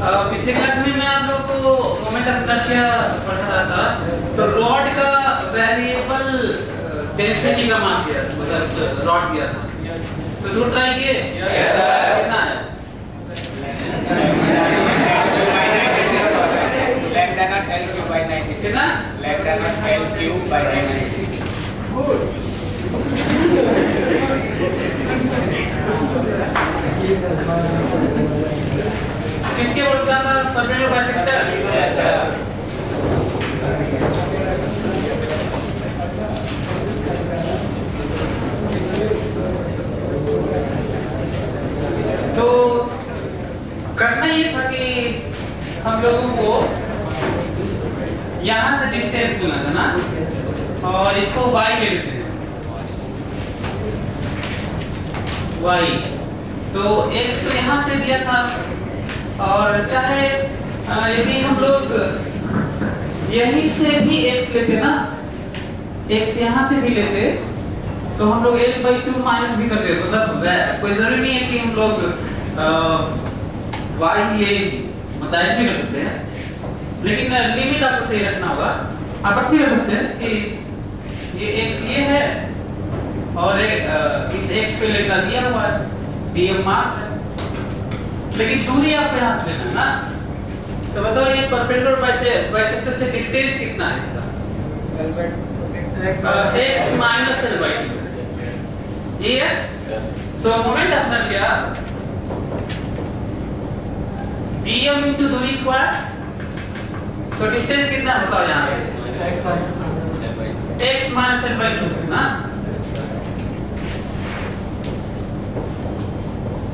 पिछले क्लास में मैं आप लोगों को मोमेंट ऑफ इनर्शिया पढ़ा रहा था, तो रॉड का वेरिएबल डेंसिटी का मान दिया, मतलब रॉड दिया था, तो इसको ट्राई किए कितना है? lambda not L cube by 90 कितना? lambda not L cube by 90 good किसके बोलता था परपेंडिकुलर बाइसेक्टर? तो करना ये था कि हम लोगों को यहां से डिस्टेंस लेना था ना, और इसको y ले लेते हैं y, तो x तो यहां से दिया था, और चाहे यदि हम लोग यहीं से भी x लेते ना, x यहां से भी लेते तो हम लोग L/2 माइनस भी कर देते, मतलब कोई जरूरी नहीं है कि हम लोग y ले मतलब ऐसे भी कर सकते हैं, लेकिन लिमिट आपको सही रखना होगा। आप ऐसे कर सकते हैं कि ये x ये है और इस x पे लेना दिया हुआ है, dm मास है, लेकिन दूरी आपको यहाँ से लेना है ना, तो बताओ ये परपेंडिकुलर बाइसेक्टर से डिस्टेंस कितना है इसका? x माइनस L/2 ये है। सो moment of inertia dm into दूरी स्क्वायर, सो डिस्टेंस कितना बताओ यहाँ से? x माइनस L/2 ना।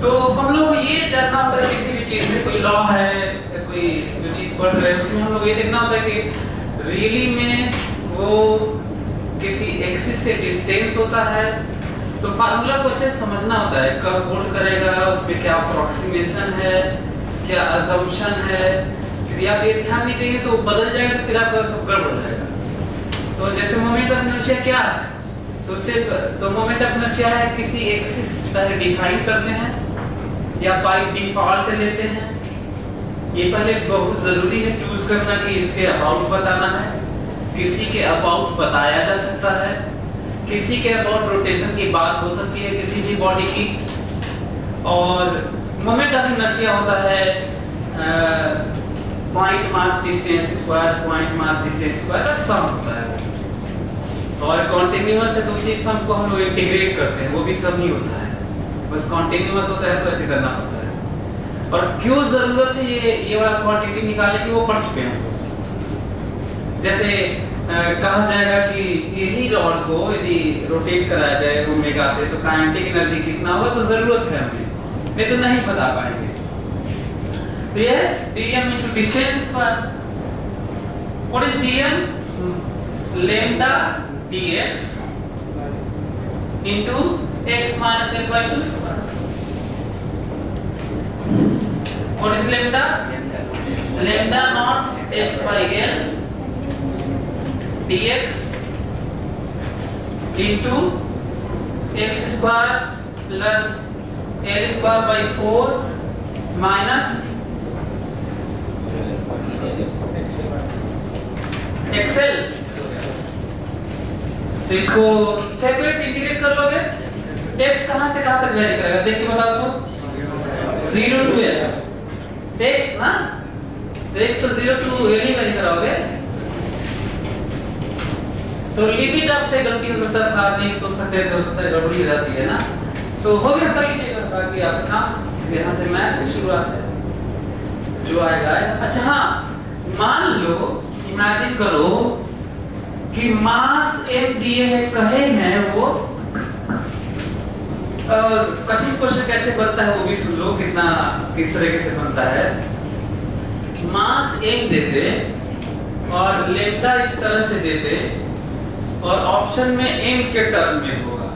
तो हम लोग ये जानना होता है किसी भी चीज में, कोई लॉ है, कोई जो चीज पढ़ रहे हैं उसमें हम लोग ये देखना होता है कि रियली में वो किसी एक्सिस से डिस्टेंस होता है, तो फार्मूला को अच्छे से समझना होता है, कब होल्ड करेगा, उसमें क्या अप्रोक्सीमेशन है, क्या अजम्पशन है। यदि आप ये ध्यान नहीं देंगे तो बदल जाएगा, तो फिर आपका सब गड़बड़ हो जाएगा। तो जैसे मोमेंट ऑफ इनर्शिया क्या है, तो मोमेंट ऑफ इनर्शिया है किसी एक्सिस पहले डिफाइन करते हैं या बाय डिफॉल्ट लेते हैं। ये पहले बहुत जरूरी है चूज करना कि इसके अबाउट बताना है, किसी के अबाउट बताया जा सकता है, किसी के अबाउट रोटेशन की बात हो सकती है किसी भी बॉडी की, और मोमेंट ऑफ इनर्शिया होता है point mass distance square, point mass distance square का सम होता है, और कॉन्टिन्यूअस है तो उसी सम को हम लोग इंटीग्रेट करते हैं, वो भी सम ही होता है, बस कॉन्टिन्यूअस होता है तो ऐसे करना होता है। और क्यों जरूरत है ये वाला क्वांटिटी निकालने की, वो पढ़ चुके हैं। जैसे कहा जाएगा कि यही रॉड को यदि रोटेट कराया जाए ओमेगा से तो काइनेटिक एनर्जी कितना होगा, तो जरूरत है हमें, नहीं तो नहीं बता पाएंगे। तो ये dm into distance square, what is dm? lambda dx into x minus L/2 square. What is lambda? Lambda not x by L dx into x square plus L square by 4 minus XL। तो इसको separate integrate कर लोगे, x कहां से कहां तक very करेगा देख के बताओ तो 0 to L x ना, तो x तो 0 to L ही वेरी कराओगे, तो लिमिट आपसे गलती हो सकता है, आप नहीं सोच सकते तो हो सकता है गड़बड़ी हो जाती है ना, तो हो गया कर लीजिएगा ताकि आपका यहाँ से मैथ की शुरुआत है जो आएगा। अच्छा हाँ, मान लो इमेजिन करो कि मास m दिए है, कहे हैं वो कठिन क्वेश्चन कैसे बनता है वो भी सुन लो, कितना किस तरीके से बनता है। मास m देते और लेम्डा इस तरह से देते, और ऑप्शन में m के टर्म में होगा,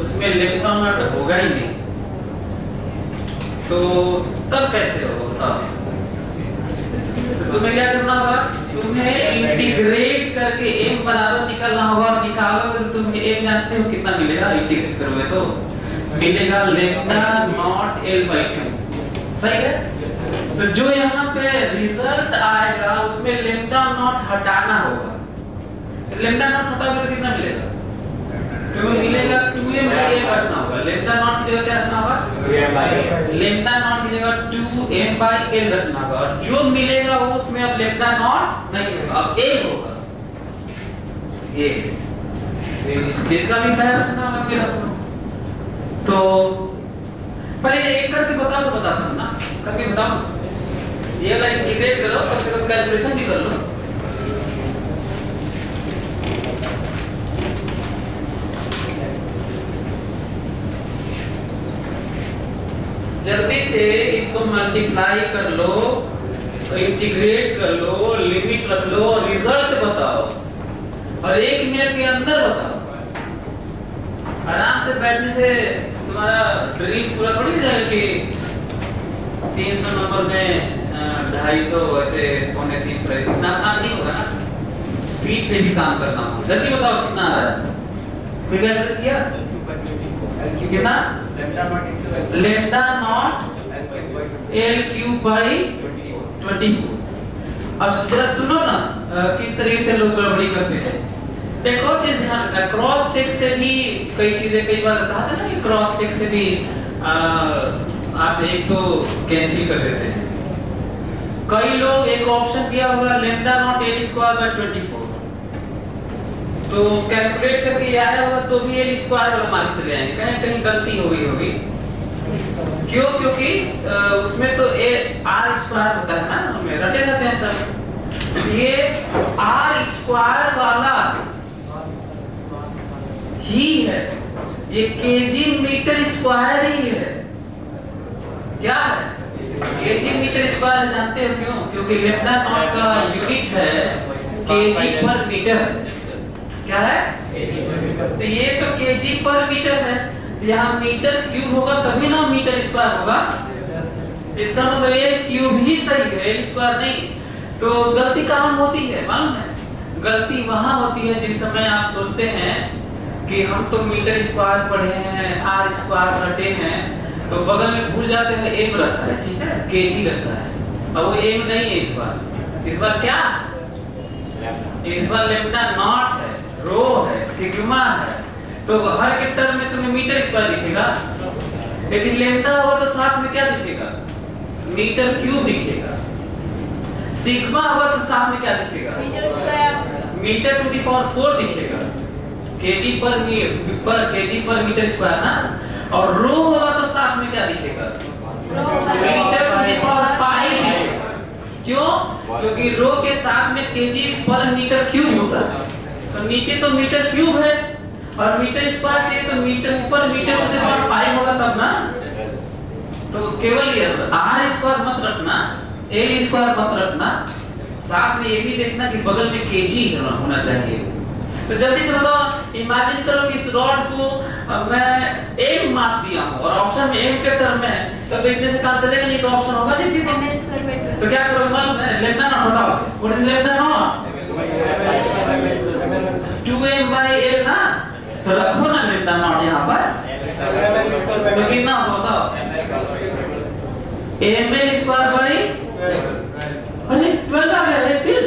उसमें लेम्डा नॉट होगा ही नहीं, तो तब कैसे होगा? तो तुम्हें क्या करना होगा, तुम्हें इंटीग्रेट करके m बराबर निकालना होगा, और निकालोगे तो तुम्हें m जानते हो कितना मिलेगा, इंटीग्रेट करोगे तो मिलेगा lambda not L/2, सही है। तो जो यहाँ पे रिजल्ट आएगा उसमें लेम्डा नॉट हटाना होगा। तो लेम्डा नॉट हटाओगे तो कितना मिलेगा? तो मिलेगा 2m by l रखना होगा। लेम्डा नॉट की जगह क्या रखना होगा? 2m by l। Lambda not की जगह 2m by l रखना होगा और जो मिलेगा वो उसमें अब लेम्डा नॉट नहीं होगा, अब a होगा। ये इस चीज का भी ख्याल रखना होगा कि रखना। तो पहले एक करके बताओ तो बताता हूं ना, करके बताओ। ये अगर इंटीग्रेट करो तब से कम कैलकुलेशन भी कर लो। जल्दी से इसको मल्टीप्लाई कर लो, इंटीग्रेट कर लो, लिमिट रख लो और रिजल्ट बताओ और 1 मिनट के अंदर बताओ। आराम से बैठने से तुम्हारा ड्रीम पूरा थोड़ी जाएगा कि 300 नंबर में 250 ऐसे 350 ऐसे इतना आसान नहीं होगा ना। स्पीड पे भी काम करना होगा। जल्दी बताओ कितना आ रहा है? कोई कैलकुलेट किया? कितना? Lambda not l cube by 24। अब जरा सुनो ना किस तरीके से लोग गड़बड़ी करते हैं। एक और चीज ध्यान रखना, क्रॉस चेक से भी कई चीजें, कई बार कहा था ना कि क्रॉस चेक से भी आप एक तो कैंसिल कर देते हैं। कई लोग एक ऑप्शन दिया होगा lambda not l square by 24, तो कैलकुलेट करके आया होगा तो भी l स्क्वायर वाला मान के चले आएंगे, कहीं कहीं गलती हो गई होगी। क्यों? क्योंकि उसमें तो r स्क्वायर होता है ना, हमें रटे रहते हैं सब। ये r स्क्वायर वाला ही है, ये केजी मीटर स्क्वायर ही है। क्या है? केजी मीटर स्क्वायर जानते हो क्यों? क्योंकि लेम्डा नॉट का यूनिट है केजी पर मीटर। क्या है? तो ये तो केजी पर मीटर है, यहाँ मीटर क्यूब होगा तभी ना मीटर स्क्वायर होगा। इसका मतलब ये क्यूब ही सही है, l स्क्वायर नहीं। तो गलती कहाँ होती है मालूम है? गलती वहाँ होती है जिस समय आप सोचते हैं कि हम तो मीटर स्क्वायर पढ़े हैं, r स्क्वायर रटे हैं, तो बगल में भूल जाते हैं m रहता है, ठीक है, kg लगता है। अब वो m नहीं है इस बार क्या? इस बार लेम्डा नॉट है, रो है, सिग्मा है, तो हर के टर्म में तुम्हें मीटर स्क्वायर दिखेगा। यदि लेम्डा होगा तो साथ में क्या दिखेगा? मीटर क्यूब दिखेगा। सिग्मा होगा तो साथ में क्या दिखेगा? Meter square. Meter to the power 4 दिखेगा, केजी पर मीटर स्क्वायर ना। और रो होगा तो साथ में क्या दिखेगा? मीटर टू द पावर 5 दिखेगा। क्यों? क्योंकि रो के साथ में केजी पर मीटर क्यूब होता है, तो नीचे तो मीटर क्यूब है और मीटर स्क्वायर चाहिए तो मीटर ऊपर मीटर टू द पावर 5 होगा तब ना। तो केवल ये r स्क्वायर मत रखना, l स्क्वायर मत रखना, साथ में ये भी देखना कि बगल में केजी होना चाहिए। तो जल्दी से बताओ, इमेजिन करो कि इस रॉड को मैं m मास दिया हूं और ऑप्शन में m के टर्म में है, तो इतने से काम चलेगा नहीं, तो ऑप्शन होगा नहीं फिर। तो क्या करोगे मालूम है? लेम्डा नॉट हटाओ। What is lambda not? 2m by l ना, तो रखो ना लेम्डा नॉट यहाँ पर, तो कितना होता है? ml स्क्वायर बाई, अरे 12 आ गया है फिर।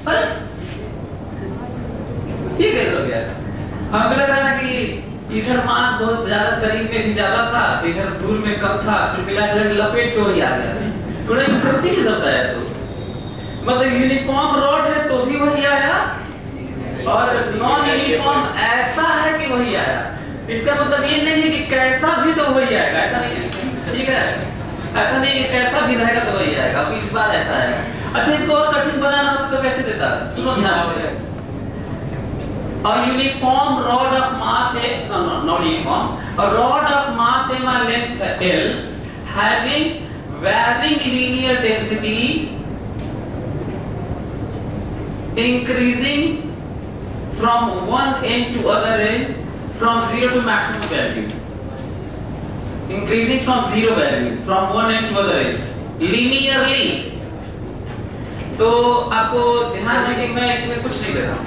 अरे ये कैसे हो गया? हमें लग रहा ना कि इधर मास बहुत ज्यादा करीब में भी ज्यादा था, तो इधर दूर में कम था, फिर मिलाकर लपेट तो ही आ गया। थोड़ा इंटरेस्टिंग लगता है। तो मतलब यूनिफॉर्म रॉड है तो भी वही आया और नॉन यूनिफॉर्म ऐसा है कि वही आया। इसका मतलब ये नहीं है कि कैसा भी तो वही आएगा, ऐसा नहीं है, ठीक है? ऐसा नहीं कि कैसा भी रहेगा तो वही आएगा। अब इस बार ऐसा है। अच्छा, इसको और कठिन बनाना हो तो कैसे देता है? सुनो ध्यान से। A uniform rod of mass not uniform, a rod of mass m and length l having varying linear density increasing from one end to other end from 0 to maximum value, increasing from 0 value from one end to other end linearly। तो आपको ध्यान है कि मैं इसमें कुछ नहीं दे रहा हूँ,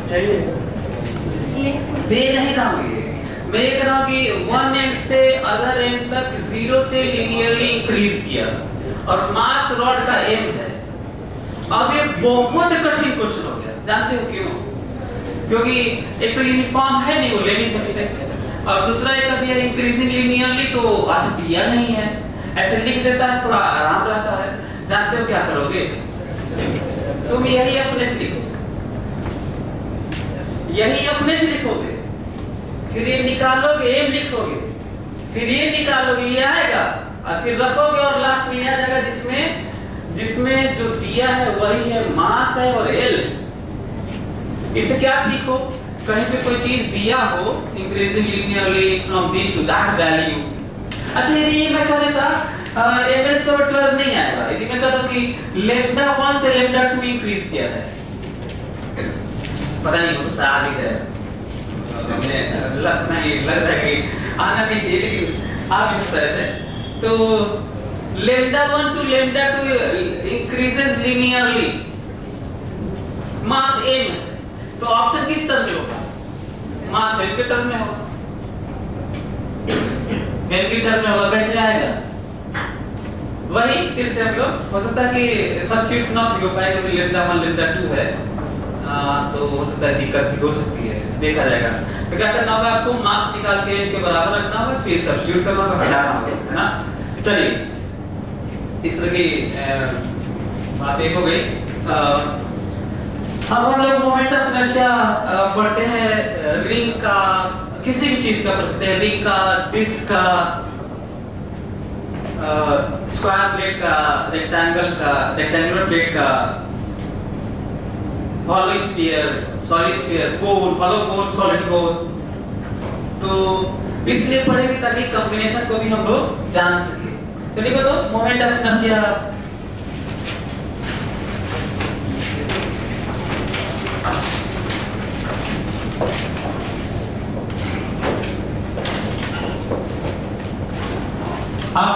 दे नहीं रहा हूँ, मैं ये कह रहा हूँ कि वन एंड से अदर एंड तक 0 से लीनियरली इंक्रीज किया और मास रॉड का एम है। अब ये बहुत कठिन क्वेश्चन हो गया, जानते हो क्यों? क्योंकि एक तो यूनिफॉर्म है नहीं, वो ले नहीं सकते, और दूसरा एक दिया इंक्रीजिंग लीनियरली, तो अच्छा दिया नहीं है, ऐसे लिख देता है, थोड़ा आराम रहता है। जानते हो क्या करोगे? तुम यही अपने से लिखोगे, यही अपने से लिखोगे, फिर ये निकालोगे, एम लिखोगे, फिर ये निकालोगे, ये आएगा, और फिर रखोगे, और लास्ट में आ जाएगा जिसमें जो दिया है वही है मास है और एल। इससे क्या सीखो? कहीं पे कोई चीज दिया हो increasing linearly from this to that value. अच्छा यदि ये मैं कह देता एवरेज का 12 नहीं आएगा, यदि मैं कहता कि लैम्डा 1 से लैम्डा 2 इंक्रीज किया है, पता नहीं हो सकता आगे है, हमें लग रहा है कि आना नहीं चाहिए, लेकिन आप इस तरह से तो lambda 1 to lambda 2 increases linearly, mass m, तो ऑप्शन किस टर्म में होगा? मास m के टर्म में होगा, m के टर्म में होगा। कैसे आएगा? वही फिर से हम लोग हो सकता है कि सब्स्टिट्यूट ना भी हो पाए, क्योंकि lambda 1 lambda 2 है, तो हो सकता है दिक्कत भी हो सकती है, देखा जाएगा। तो क्या करना होगा आपको? मास निकाल के m के बराबर रखना होगा, फिर सब्स्टिट्यूट करना होगा, हटाना होगा, है ना? चलिए इस तरह की बातें हो गई। अब हम लोग मोमेंट ऑफ इनर्शिया पढ़ते हैं रिंग का, किसी भी चीज का पढ़ सकते हैं, रिंग का, डिस्क का, स्क्वायर प्लेट का, रेक्टेंगुलर प्लेट का, हॉलो स्फीयर, सॉलिड स्फीयर, कोन, हॉलो कोन, सॉलिड कोन। तो इसलिए पढ़ेंगे ताकि कॉम्बिनेशन को भी हम लोग जान सके। तो लिखो तो moment of inertia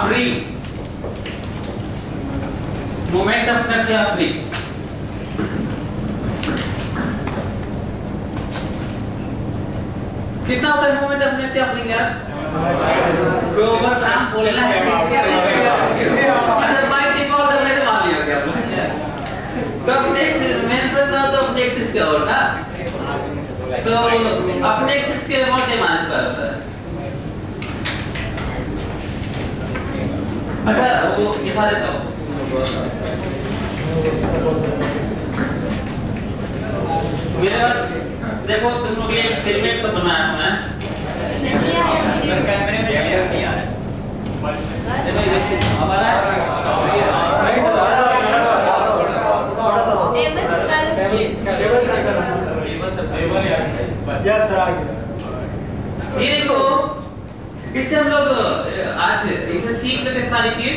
free, moment of inertia free. कितना होता है मोमेंट ऑफ इनर्शिया फ्री यार? ग्लोबल ट्रांसपोर्ट तो अपने एक्सिस के और ना, तो अपने एक्सिस के व्हाट एम आर स्क्वायर होता है। अच्छा वो दिखा देता हूँ, मेरे पास देखो तुम लोग ये एक्सपेरिमेंट सब बनाया है मैं, कैमरे में नहीं आ रहा है, हमारा ये देखो, इससे हम लोग आज इसे सीख लेते हैं सारी चीज,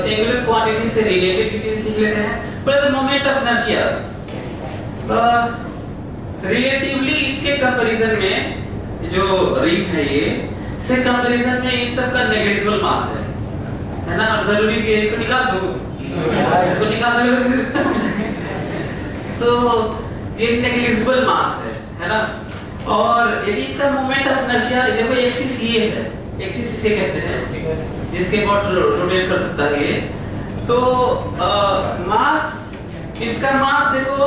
एंगुलर क्वांटिटी से रिलेटेड चीज सीख लेते हैं। पहले मोमेंट ऑफ इनर्शिया रिलेटिवली इसके कंपैरिजन में जो रिंग है ये से कंपैरिजन में इन सब का नेग्लिजिबल मास है ना? और जरूरी भी है इसको निकाल दो, इसको निकाल दो तो ये नेग्लिजिबल मास है ना? और यदि इसका मोमेंट ऑफ इनर्शिया देखो, एक्सिस ये है, एक्सिस इसे कहते हैं जिसके अबाउट रोटेट कर सकता है ये, तो मास, इसका मास देखो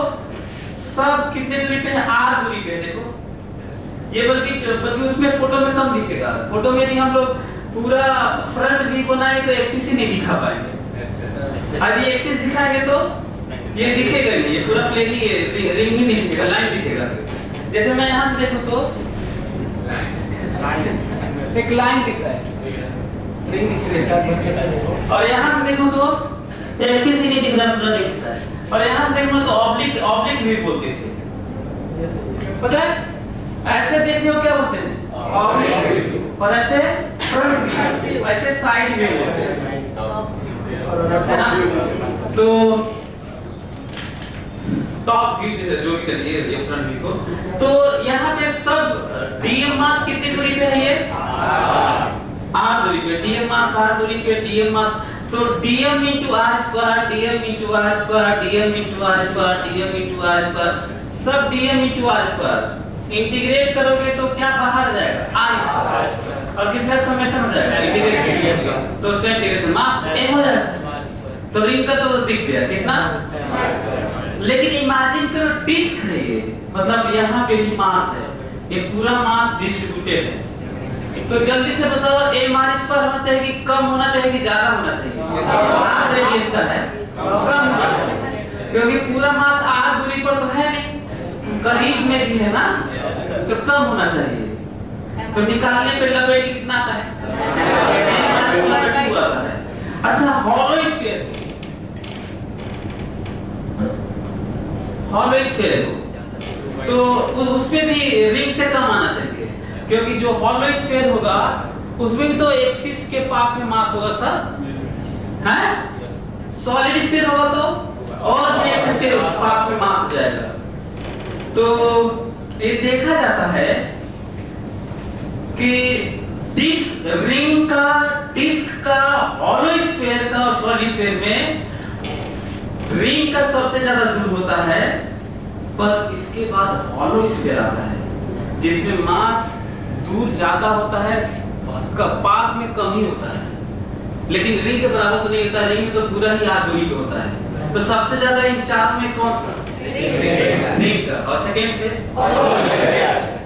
सब कितने दूरी पे है? r दूरी पे है। देखो ये बल्कि उसमें फोटो में कम दिखेगा, फोटो में यदि हम लोग पूरा फ्रंट व्यू बनाए तो एक्सिस ही नहीं दिखा पाएंगे, यदि एक्सिस दिखाएंगे तो ये दिखेगा नहीं, ये पूरा प्लेन ही, रिंग ही नहीं दिखेगा, लाइन दिखेगा। जैसे मैं यहाँ से देखूं तो एक लाइन दिख रहा है, रिंग दिख रहा है, और यहाँ से देखूं तो एक्सिस ही नहीं दिख रहा, पूरा नहीं दिख रहा है, और यहाँ से देखूं तो ऑब्लिक व्यू बोलते हैं इसे, पता है? ऐसे देखने को क्या बोलते हैं? ऑब्लिक व्यू, और ऐसे फ्रंट व्यू, ऐसे साइड व्यू बोलते हैं, है ना? तो टॉप व्यू जैसे जो भी करिए ये फ्रंट व्यू को, तो यहाँ पे सब डीएम मास कितनी दूरी पे है? ये r दूरी पे, डीएम मास r दूरी पे, डीएम मास, तो dm into r square, dm into r square, dm into r square, dm into r square, सब dm into r square integrate करोगे तो क्या बाहर जाएगा आर स्क्वायर, और किसका समेशन हो जाएगा इंटीग्रेशन, तो उसका इंटीग्रेशन मास सेम हो जाएगा। तो रिंग का तो दिख गया कितना, लेकिन इमेजिन करो डिस्क है ये, मतलब यहाँ पे भी मास है, ये पूरा मास डिस्ट्रीब्यूटेड है। तो जल्दी से बताओ एम आर स्क्वायर होना चाहिए कि कम होना चाहिए कि ज्यादा होना चाहिए? आर रेडियस का है, कम होना चाहिए, क्योंकि पूरा मास आर दूरी पर तो है नहीं, करीब में भी है ना, तो कम होना चाहिए। तो निकालने पे लपेट कितना आता है? अच्छा हॉलो स्फीयर, हॉलो स्फीयर तो उस पे भी रिंग से कम आना चाहिए, क्योंकि जो हॉलो स्फीयर होगा उसमें भी तो एक्सिस के पास में मास होगा सर, हैं? सॉलिड स्फीयर होगा तो और भी एक्सिस के पास में मास हो जाएगा। तो ये देखा जाता है कि डिस्क रिंग का, डिस्क का, हॉलो स्फीयर का और सॉलिड स्फीयर में रिंग का सबसे ज्यादा दूर होता है, पर इसके बाद हॉलो स्फीयर आता है जिसमें मास दूर ज्यादा होता है, पास में कम ही होता है, लेकिन रिंग के बराबर तो नहीं होता, रिंग में तो पूरा ही आर दूरी पे होता है। तो सबसे ज्यादा इन चारों में कौन सा? रिंग का। और सेकंड पे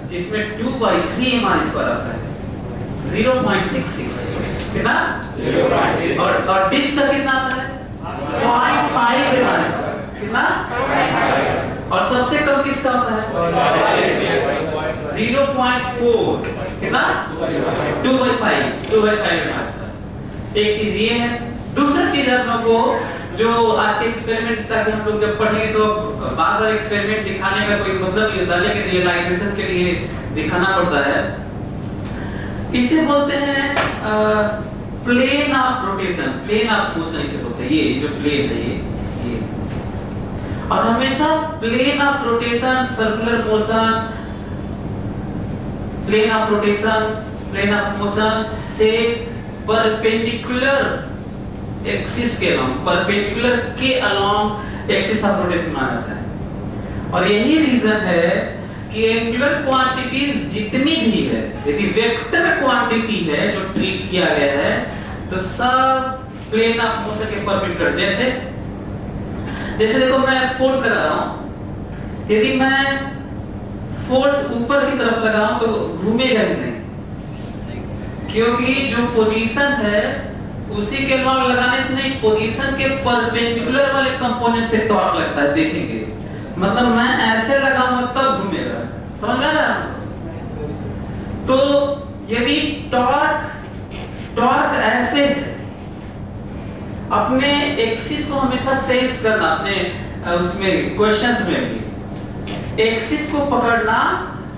जिसमें 2/3 mr स्क्वायर आता है, 0.66 कितना, और डिस्क का कितना आता है? 0.5 mr स्क्वायर कितना, और सबसे कम किसका होता है? 0.4 कितना, 2/5 एक चीज ये है। दूसरा चीज आप लोगों को जो आज के एक्सपेरिमेंट, ताकि हम लोग जब पढ़ेंगे तो बार बार एक्सपेरिमेंट दिखाने का कोई मतलब नहीं होता, लेकिन रियलाइजेशन के लिए दिखाना पड़ता है। इसे बोलते हैं plane of rotation, plane of motion इसे बोलते हैं। ये जो प्लेन है ये और हमेशा plane of rotation, circular motion, plane of rotation, plane of motion से परपेंडिकुलर एक्सिस के अलोंग, परपेंडिकुलर के अलोंग एक्सिस ऑफ रोटेशन माना जाता है। और यही रीजन है कि एंगुलर क्वांटिटीज जितनी भी है, यदि वेक्टर क्वांटिटी है जो ट्रीट किया गया है, तो सब प्लेन ऑफ मोशन के परपेंडिकुलर। जैसे देखो मैं फोर्स लगा रहा हूं, यदि मैं फोर्स ऊपर की तरफ लगाऊं तो घूमेगा ही नहीं, क्योंकि जो पोजीशन है उसी के लॉन्ग लगाने से नहीं, पोजीशन के परपेंडिकुलर वाले कंपोनेंट से टॉर्क लगता है। देखेंगे मतलब मैं ऐसे लगाऊंगा तब घूमेगा, समझ आ रहा है? तो यदि टॉर्क ऐसे है, अपने एक्सिस को हमेशा सेंस करना, अपने उसमें क्वेश्चंस में भी एक्सिस को पकड़ना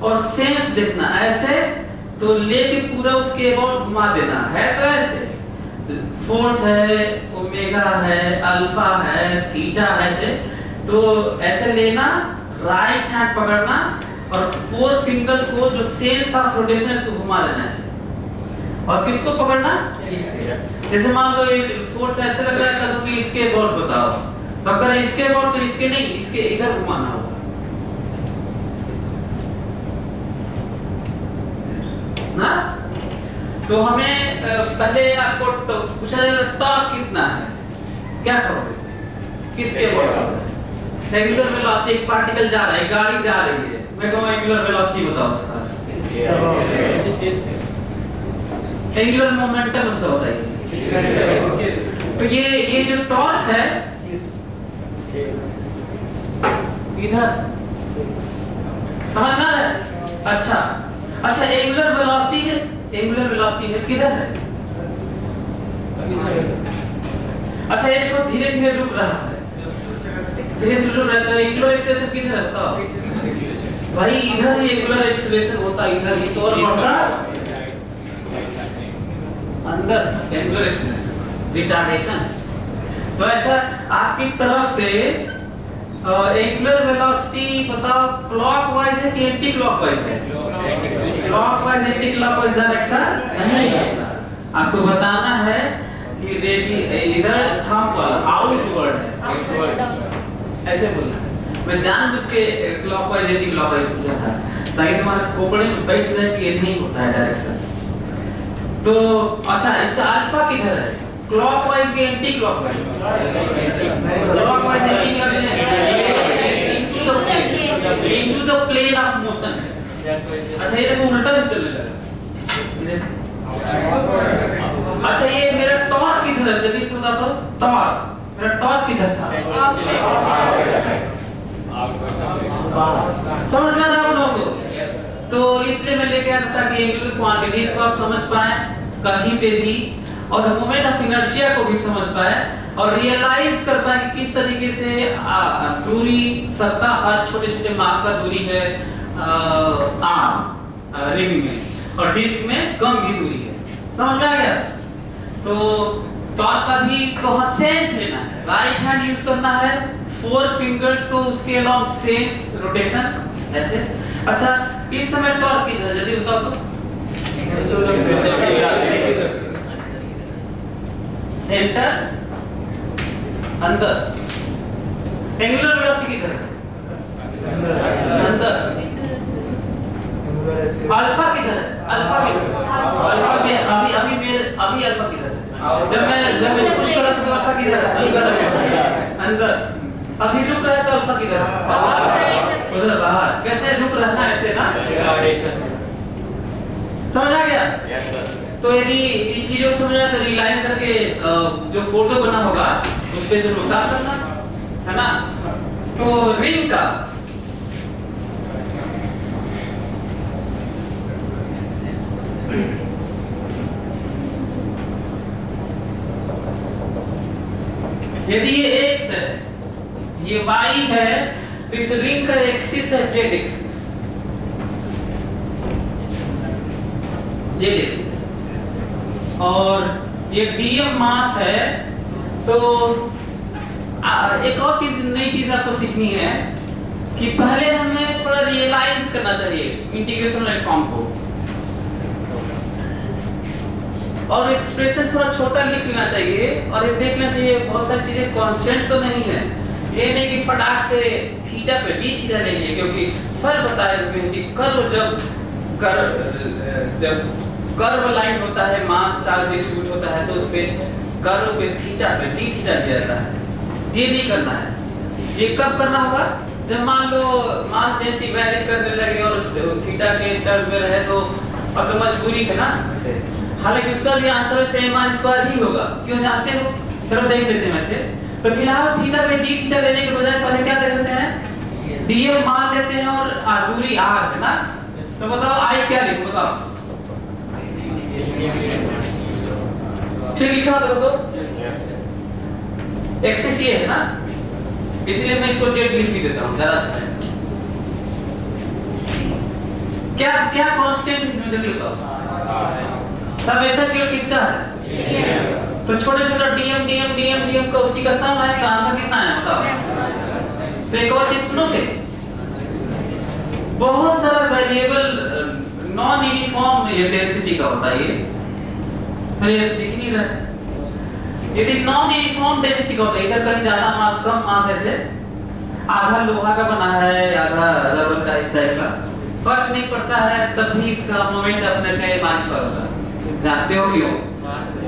और सेंस देखना, ऐसे तो लेके पूरा उसके अबाउट घुमा देना है। तो ऐसे फोर्स है, ओमेगा है, अल्फा है, थीटा है, ऐसे तो ऐसे लेना, राइट हैंड पकड़ना और 4 फिंगर्स को जो सेंस ऑफ रोटेशन इसको घुमा देना ऐसे। और किसको पकड़ना? इसके। जैसे मान लो ये फोर्स ऐसे लग रहा है तो इसके अबाउट बताओ, तो अगर इसके अबाउट तो इसके नहीं, इसके इधर घुमाना होगा ना। तो हमें पहले आपको पूछा जाएगा टॉर्क कितना है, क्या करोगे? किसके अबाउट? एंगुलर वेलोसिटी, एक पार्टिकल जा रहा है, गाड़ी जा रही है, मैं कहूँ एंगुलर वेलोसिटी बताओ उसका। एंगुलर मोमेंटम उसका होता है। तो ये जो टॉर्क है इधर, समझ में आ रहा है? अच्छा एंगुलर वेलोसिटी है, एंगुलर वेलोसिटी है किधर है? अच्छा ये देखो धीरे धीरे रुक रहा है, धीरे धीरे रुक रहा है, एंगुलर एक्सेलरेशन किधर है बताओ भाई? इधर ही एंगुलर एक्सेलरेशन होता है, इधर ही तो और बढ़ता अंदर एंगुलर एक्सेलरेशन, रिटार्डेशन। तो ऐसा आपकी तरफ से एंगुलर वेलोसिटी बताओ क्लॉकवाइज है कि एंटी क्लॉकवाइज है? क्लॉकवाइज एंटी क्लॉकवाइज डायरेक्शन नहीं है। आपको बताना है कि इधर थंब वाला आउटवर्ड है, ऐसे बोलना। मैं जानबूझ के क्लॉकवाइज एंटी क्लॉकवाइज पूछा था। ताकि तुम्हारे खोपड़े में बैठ जाए कि ये नहीं होता है डायरेक्शन। तो अच्छा, इसका अल्फा किधर है? क्लॉकवाइज के anti clockwise? Clockwise anti into the plane of motion है। अच्छा ये देखो उल्टा भी चलने लगा। अच्छा ये मेरा टॉर्क किधर है? जल्दी सुना तो टॉर्क, मेरा टॉर्क किधर था? समझ में आ रहा है आप लोगों को? तो इसलिए मैं लेके आया था कि एंगुलर क्वांटिटीज को आप समझ पाए कहीं पे भी, और मोमेंट ऑफ इनर्शिया को भी समझ पाए, और रियलाइज कर पाए कि किस तरीके से दूरी सबका हर छोटे-छोटे मास का दूरी है आर्म रिंग में, और डिस्क में कम भी दूरी है। समझ में आ गया? तो टॉर्क का भी तो सेंस लेना है, राइट हैंड यूज करना है, 4 फिंगर्स को उसके अलोंग सेंस रोटेशन ऐसे। अच्छा इस समय टॉर्क किधर है? जल्दी बताओ तो। सेंटर अंदर। एंगुलर वेलोसिटी किधर है? अंदर। अल्फा किधर है? अल्फा किधर? अल्फा में अभी अल्फा किधर है? जब मैं पुश कर रहा था तो अल्फा किधर है? अंदर। अभी रुक रहा है तो अल्फा किधर है? उधर बाहर। कैसे रुक रहा है ना, ऐसे ना, समझ आ गया? तो यदि इन चीजों को समझना तो रियलाइज करके जो फोटो बना होगा उस पे जो रोका करना है ना। तो रिंग का यदि ये x है, ये y है, तो इस रिंग का एक्सिस है z एक्सिस, और ये dm मास है। तो एक और चीज, नई चीज आपको सीखनी है कि पहले हमें थोड़ा रियलाइज करना चाहिए इंटीग्रेशन वाले फॉर्म को, और एक्सप्रेशन थोड़ा छोटा लिख लेना चाहिए, और ये देखना चाहिए बहुत सारी चीजें कांस्टेंट तो नहीं है। ये नहीं कि फटाक से थीटा पे डी थीटा ले लिए, क्योंकि सर बताए हुए हैं कि जब कर्व लाइन होता है, मास चार्ज डिस्ट्रीब्यूट होता है, तो उस पे कर्व पे थीटा पे डी थीटा दिया जाता है। ये नहीं करना है। ये कब करना होगा? जब मान लो मास डेंसिटी वैरी करने लगे और थीटा के टर्म में रहे, तो अब तो मजबूरी है ना इसे। हालांकि उसका भी आंसर सेम r स्क्वायर ही होगा, क्यों जानते हो? चलो देख लेते हैं वैसे। तो फिलहाल थीटा पे डी थीटा लेने के बजाय पहले क्या देख लेते हैं? dm मान लेते हैं, और दूरी r है ना। तो बताओ i क्या लिखूं? बताओ। ठीक लिखा तो एक्सिस ये है ना, इसलिए मैं इसको z लिख भी देता हूं, ज्यादा अच्छा है। क्या क्या कांस्टेंट इसमें जल्दी बताओ। सब ऐसा क्यों किसका है? तो छोटे-छोटा dm का उसी का सम है, तो आंसर कितना है बताओ। तो एक और चीज सुनोगे, बहुत सारा वेरिएबल नॉन यूनिफॉर्म डेंसिटी का होता है। ये दिख नहीं रहा है। यदि नॉन यूनिफॉर्म डेंसिटी का होता है, इधर कहीं ज्यादा मास कम मास, ऐसे आधा लोहा का बना है, आधा रबर का, इस टाइप का फर्क नहीं पड़ता है, तब भी इसका मोमेंट अपने से मास पर होगा। जानते हो क्यों?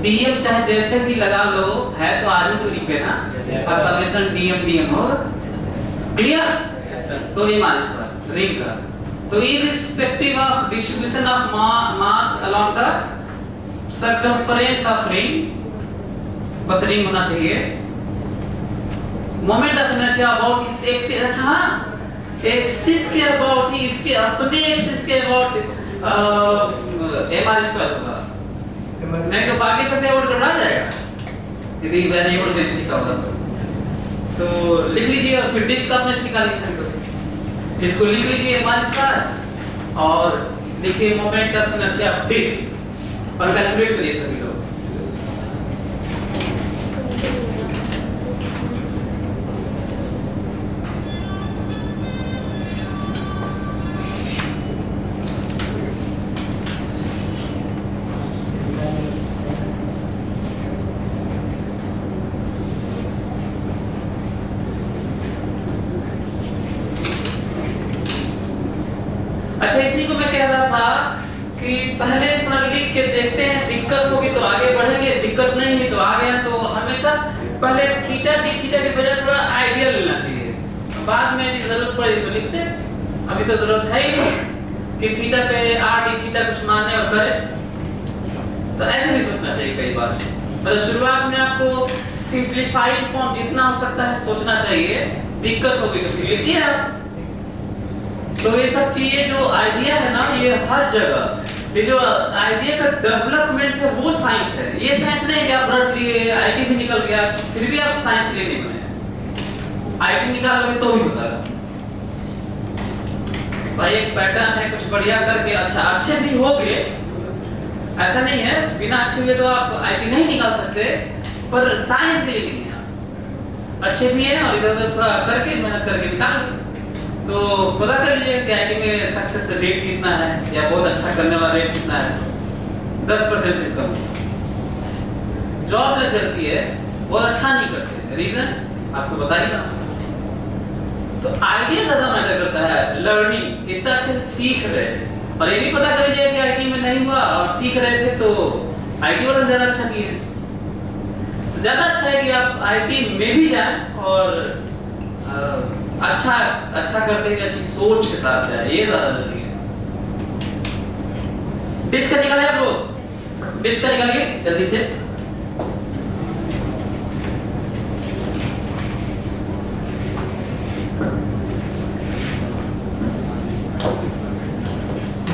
dm चाहे जैसे भी लगा लो, है तो आधी दूरी पे ना, और समेशन dm होगा। क्लियर? तो ये मास पर रिंग का, तो irrespective of distribution of mass along the circumference of ring, बस रिंग होना चाहिए। मोमेंट ऑफ इनर्शिया अबाउट इस एक्सिस, अच्छा एक्सिस के अबाउट ही, इसके अपने एक्सिस के अबाउट mr स्क्वायर होगा, नहीं तो बाकी सब और गड़बड़ा जाएगा यदि वेरिएबल डेंसिटी का होगा। तो लिख लीजिए, और फिर डिस्क आप में निकालिए सर, इसको लिख लीजिए mr स्क्वायर, और लिखिए moment of inertia of disc, और कैलकुलेट करिए सभी लोग। अच्छा, इसी को मैं कह रहा था कि पहले थोड़ा लिख के देखते हैं, दिक्कत होगी तो आगे बढ़ेंगे, दिक्कत नहीं है तो आगे। तो हमेशा पहले थीटा डी थीटा के बजाय थोड़ा आइडिया लेना चाहिए, बाद में यदि जरूरत पड़े तो लिखते, अभी तो जरूरत है ही नहीं कि थीटा पे आर डी थीटा कुछ माने और करे। तो ऐसे नहीं सोचना चाहिए कई बार। मतलब शुरुआत में आपको सिंप्लीफाइड फॉर्म जितना हो सकता है सोचना चाहिए, दिक्कत होगी तो फिर लिखिए आप। तो ये सब चीजें जो आइडिया है ना, ये हर जगह, ये जो आइडिया का डेवलपमेंट है वो साइंस है। ये साइंस नहीं कि आप रट लिए, आईटी भी निकल गया फिर भी आप साइंस लिए नहीं बने, आईटी निकाल लोगे तो भी बता रहा भाई एक पैटर्न है, कुछ बढ़िया करके अच्छा अच्छे भी हो गए, ऐसा नहीं है बिना अच्छे हुए तो आप आईटी नहीं निकाल सकते, पर साइंस के लिए नहीं है, अच्छे भी है और इधर उधर थोड़ा करके मेहनत करके निकाल। तो पता कर लीजिए कि आईटी में सक्सेस रेट कितना है या बहुत अच्छा करने वाला रेट कितना है। 10% से कम जॉब लग जाती है, बहुत अच्छा नहीं करते, रीजन आपको बताइए ना। तो आइडिया ज्यादा मैटर करता है, लर्निंग कितना अच्छे से सीख रहे हैं। और ये भी पता कर लीजिए कि आईटी में नहीं हुआ और सीख रहे थे तो आईटी वाला ज्यादा अच्छा किए। तो ज्यादा अच्छा है कि आप आईटी में भी जाएं और अच्छा करते हैं, अच्छी सोच के साथ जाए, ये ज्यादा जरूरी है। डिस्क निकालिए आप लोग, डिस्क निकालिए जल्दी से।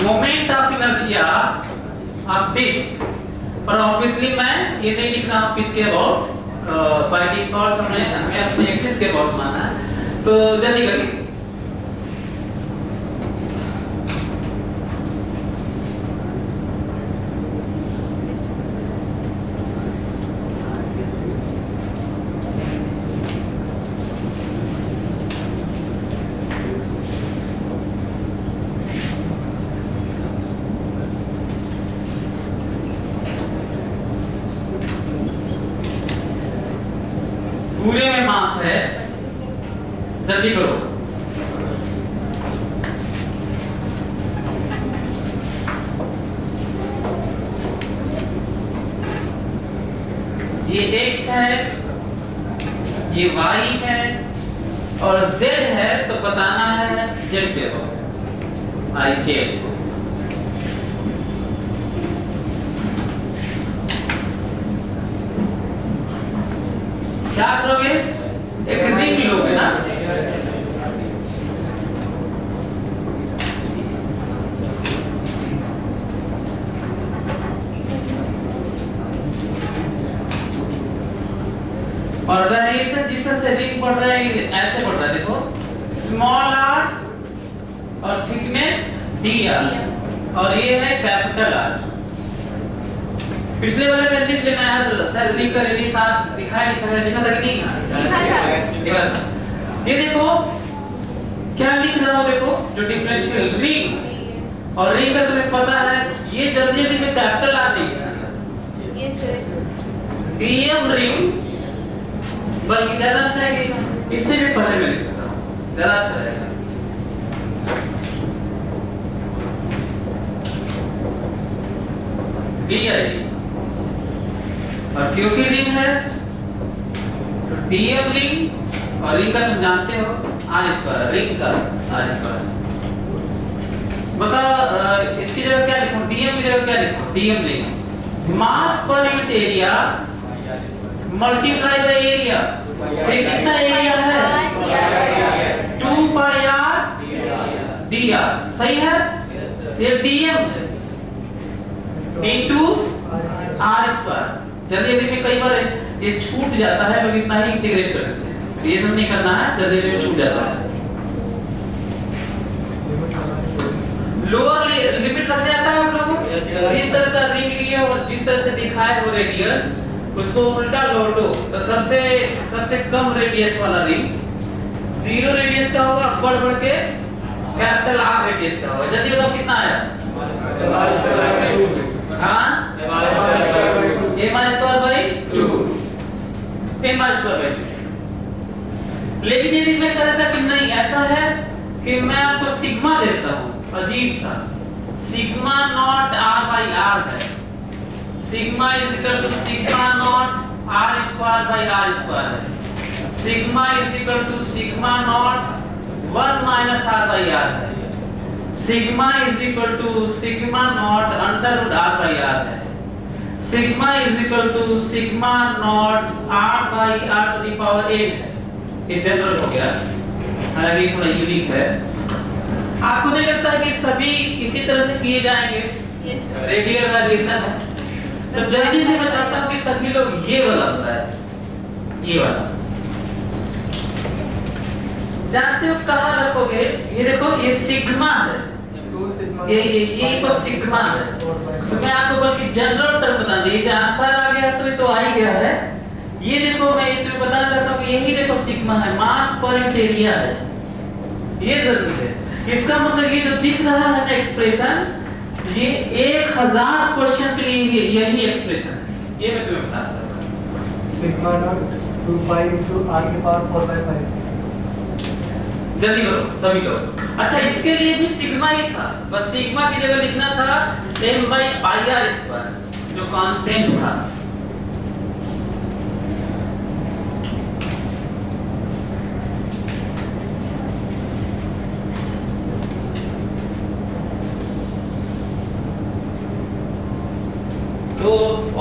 Moment of inertia of disc, और ऑब्वियसली मैं ये नहीं लिख रहा हूं किसके अबाउट, बाय डिफॉल्ट हमें अपने एक्सिस के अबाउट मानना है, तो जल्दी करिए। पूरे में मास है, जल्दी करो। ये x है, ये y है और z है, तो बताना है z पे हो, I z। क्या करोगे, एक रिंग लोगे ना, और वेरिएशन जिस तरह से रिंग बढ़ रहा है ऐसे बढ़ रहा है, देखो स्मॉल r और थिकनेस dr और ये है कैपिटल R। पिछले वाले में लिख लेना है सर, लिख कर ये साथ दिखाया लिखा है, लिखा था कि नहीं, लिखा था। ये देखो क्या लिख रहा हूं, देखो जो डिफरेंशियल रिंग, और रिंग का तुम्हें पता है ये जल्दी जल्दी में कैपिटल R लिख रहा है, डीएम रिंग, बल्कि ज्यादा अच्छा है कि इससे भी पहले में लिखता हूं, ज्यादा अच्छा रहेगा। DI और क्योंकि रिंग है तो DM रिंग, और रिंग का तुम जानते हो R², रिंग का R²। बता इसकी जगह क्या लिखूं, DM की जगह क्या लिखूं, DM ring, mass per unit area multiply by area. ये कितना एरिया है, 2 पाई r dr, सही है, ये dm है into r²। जल्दी जल्दी में कई बार ये छूट जाता है, लोग इतना ही इंटीग्रेट कर देते हैं, ये सब नहीं करना है, जल्दी जल्दी में छूट जाता है। लोअर लिमिट रख जाता है आप लोगों को, जिस तरह का रिंग लिए और जिस तरह से दिखाए हो रेडियस उसको उल्टा लौटो, तो सबसे कम रेडियस वाला रिंग 0 रेडियस का होगा, बढ़ बढ़ के कैपिटल R रेडियस का होगा। जल्दी बताओ कितना आया, हाँ m²/2, m²/2। लेकिन यदि मैं कहता कि नहीं ऐसा है कि मैं आपको सिग्मा देता हूं, अजीब सा sigma naught r by r है। Sigma is equal to sigma naught r square by r square है। Sigma is equal to sigma naught 1 minus r by r है। Sigma is equal to sigma naught under root r by r है। Sigma is equal to sigma naught r by r to the power 8 है। ये general हो गया, हालांकि थोड़ा unique है। आपको नहीं लगता है कि सभी इसी तरह से किए जाएंगे? Yes, sir. रेडियल वेरिएशन है, तो जल्दी से मैं चाहता हूँ कि सभी लोग ये वाला बताएं, ये वाला जानते हो कहाँ रखोगे? ये देखो, ये सिग्मा है, ये बस सिग्मा है। तो मैं आपको बल्कि जनरल टर्म बता दी, जो आंसर आ गया तो ये तो आ ही गया है। ये देखो, मैं ये तुम्हें बताना चाहता हूँ कि यही देखो सिग्मा है, मास पर यूनिट एरिया है, ये जरूरी है। इसका मतलब ये जो दिख रहा है ना एक्सप्रेशन, ये 1000 क्वेश्चन के लिए यही एक्सप्रेशन है। ये मैं तुम्हें बताना चाहता हूँ। Sigma not 2 pi into r की पावर 4/5। जल्दी करो सभी लोग। अच्छा, इसके लिए भी सिग्मा ही था, बस सिग्मा की जगह लिखना था m by pi r square, जो कांस्टेंट था। तो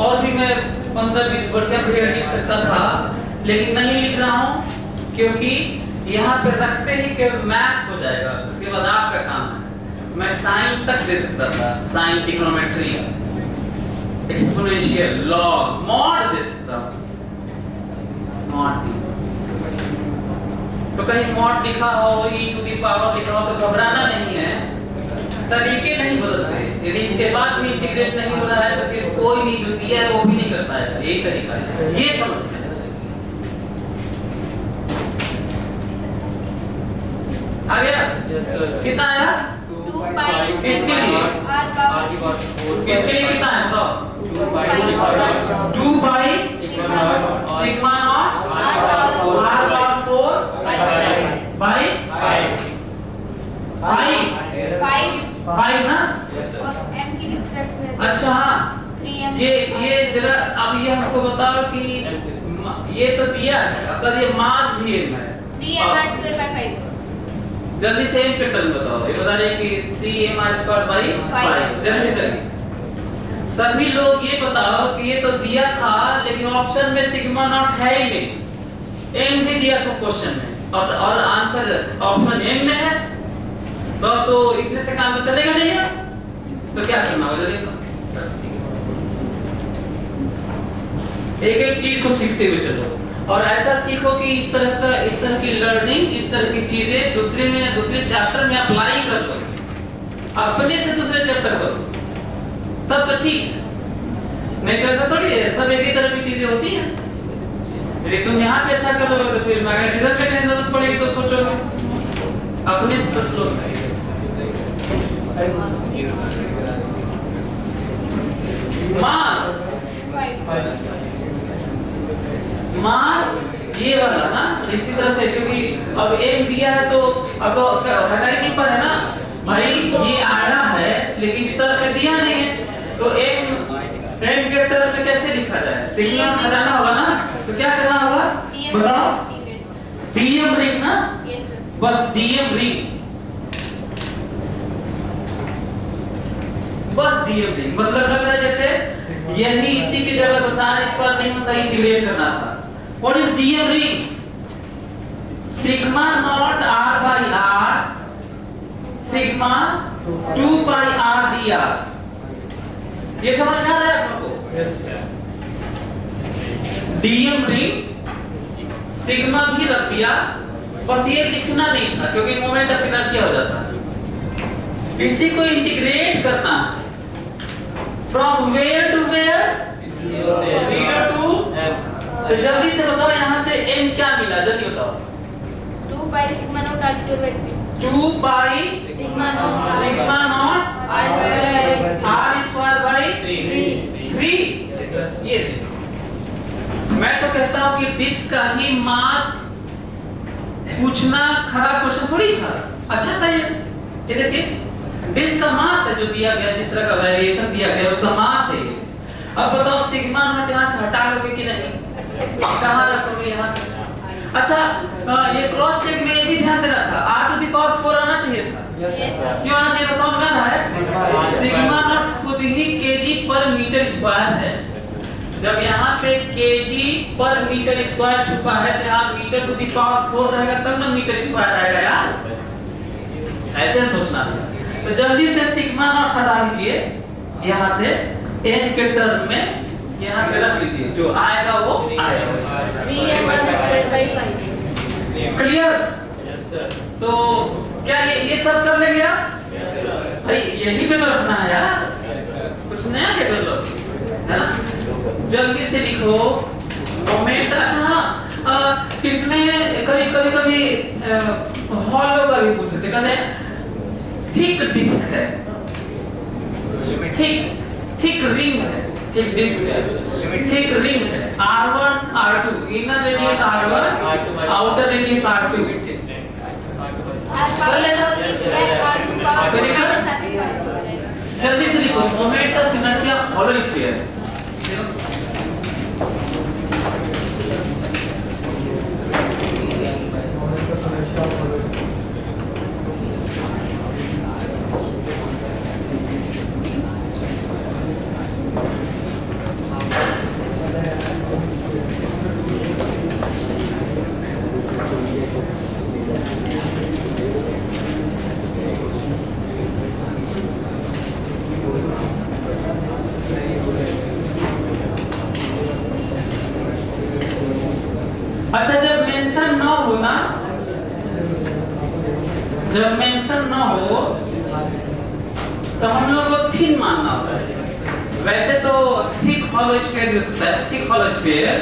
और भी मैं 15-20 बढ़िया बढ़िया लिख सकता था, लेकिन नहीं लिख रहा हूं, क्योंकि यहाँ पे रखते ही केवल मैथ्स हो जाएगा, उसके बाद आपका काम है। मैं साइन तक दे सकता था, sine, trigonometry, exponential, log, mod दे सकता हूँ, मॉड भी। तो कहीं मॉड लिखा हो, e टू द पावर लिखा हो, तो घबराना नहीं है, तरीके नहीं बदलते। यदि इसके बाद भी इंटीग्रेट नहीं हो रहा है तो फिर कोई नहीं, जो दिया है वो भी नहीं कर पाएगा, यही तरीका है, ये समझ में। आ गया? कितना आया? 2 पाई इसके लिए? r पावर इसके लिए कितना है बताओ? 2 by sigma not r power 4 by 5 ना? और m की रिस्पेक्ट में अच्छा हाँ, 3m। ये जरा अब ये हमको बताओ कि ये तो दिया है, अगर ये मास भी m है, 3m/2/5। जल्दी से m के टर्म बताओ। ये बता रहे हैं कि 3m/2/5। जल्दी से करिए सभी लोग। ये बताओ कि ये तो दिया था, लेकिन ऑप्शन में सिग्मा नॉट है ही नहीं, m भी दिया था क्वेश्चन में, और आंसर ऑप्शन m में है, तो इतने से काम तो चलेगा नहीं है। तो क्या करना होगा? जल्दी एक एक चीज को सीखते हुए चलो, और ऐसा सीखो कि इस तरह की लर्निंग, इस तरह की चीजें दूसरे चैप्टर में अप्लाई कर लो, अपने से दूसरे चैप्टर करो, तब तो ठीक है। नहीं तो ऐसा थोड़ी है, सब एक ही तरह की चीजें होती हैं। यदि तुम यहाँ पे अच्छा करोगे तो फिर मैग्नेटिज्म की कहीं जरूरत पड़ेगी तो सोचोगे, अपने से सोच लो। मास ये वाला ना, इसी तरह से, क्योंकि अब m दिया है तो अब तो हटाई नहीं पर है ना भाई, ये आधा है लेकिन इस तरह पे दिया नहीं है, तो m के तरफ पे कैसे लिखा जाए? सिग्मा हटाना होगा ना, तो क्या करना होगा बताओ? dm रिंग ना, बस dm रिंग, बस dm रिंग। मतलब लग रहा है जैसे यही इसी की जगह पर सारा स्क्वायर नहीं होता, इंटीग्रेट करना था। What is dm ring? Sigma naught r by r, sigma 2 pi r dr। ये समझ में आ रहा है आपको? dm ring, सिग्मा भी रख दिया, बस ये लिखना नहीं था क्योंकि मोमेंट ऑफ इनर्शिया हो जाता है। इसी को इंटीग्रेट करना from where to where, 0 to. तो जल्दी से बताओ यहाँ से m क्या मिला, जल्दी बताओ। 2 pi sigma not r²/3। 2 pi sigma not r²/3। ये मैं तो कहता हूँ कि डिस्क का ही मास पूछना खराब क्वेश्चन थोड़ी था, अच्छा था ये देखिए। डिस्क का मास है जो दिया गया, जिस तरह का वेरिएशन दिया गया उसका मास है। अब बताओ सिग्मा नॉट यहाँ से हटा लोगे कि नहीं, कहाँ रखोगे यहाँ? अच्छा ये क्रॉस चेक में ये भी ध्यान देना था, r⁴ आना चाहिए था। क्यों आना चाहिए था? समझ में आ रहा है? सिग्मा नॉट खुद ही kg पर मीटर स्क्वायर है। जब यहाँ पे kg पर मीटर स्क्वायर छुपा है तो यहाँ मीटर टू द पावर 4 रहेगा, तब ना मीटर स्क्वायर आएगा यार। ऐसे सोचना है। तो जल्दी से सिग्मा नॉट हटा लीजिए यहाँ से, n के टर्म में यहाँ पे रख लीजिए, जो आएगा वो आएगा। 3m² clear? Yes sir. तो क्या ये सब कर लेंगे आप? भाई यही पे रखना है यार, कुछ नया क्या कर लो, है ना? जल्दी से लिखो मोमेंट। अच्छा हाँ, इसमें कभी हॉलो का भी पूछ सकते, कहते हैं थिक डिस्क है, थिक रिंग है, थिक डिस्क है, थिक रिंग है, R1 R2 inner radius R1 outer radius R2। जल्दी से लिखो moment of inertia hollow sphere. अच्छा जब मेंशन ना हो ना, जब मेंशन ना हो तो हम लोग को थिन मानना होता है। वैसे तो थिक हॉलो स्फीयर दिखता है, thick hollow sphere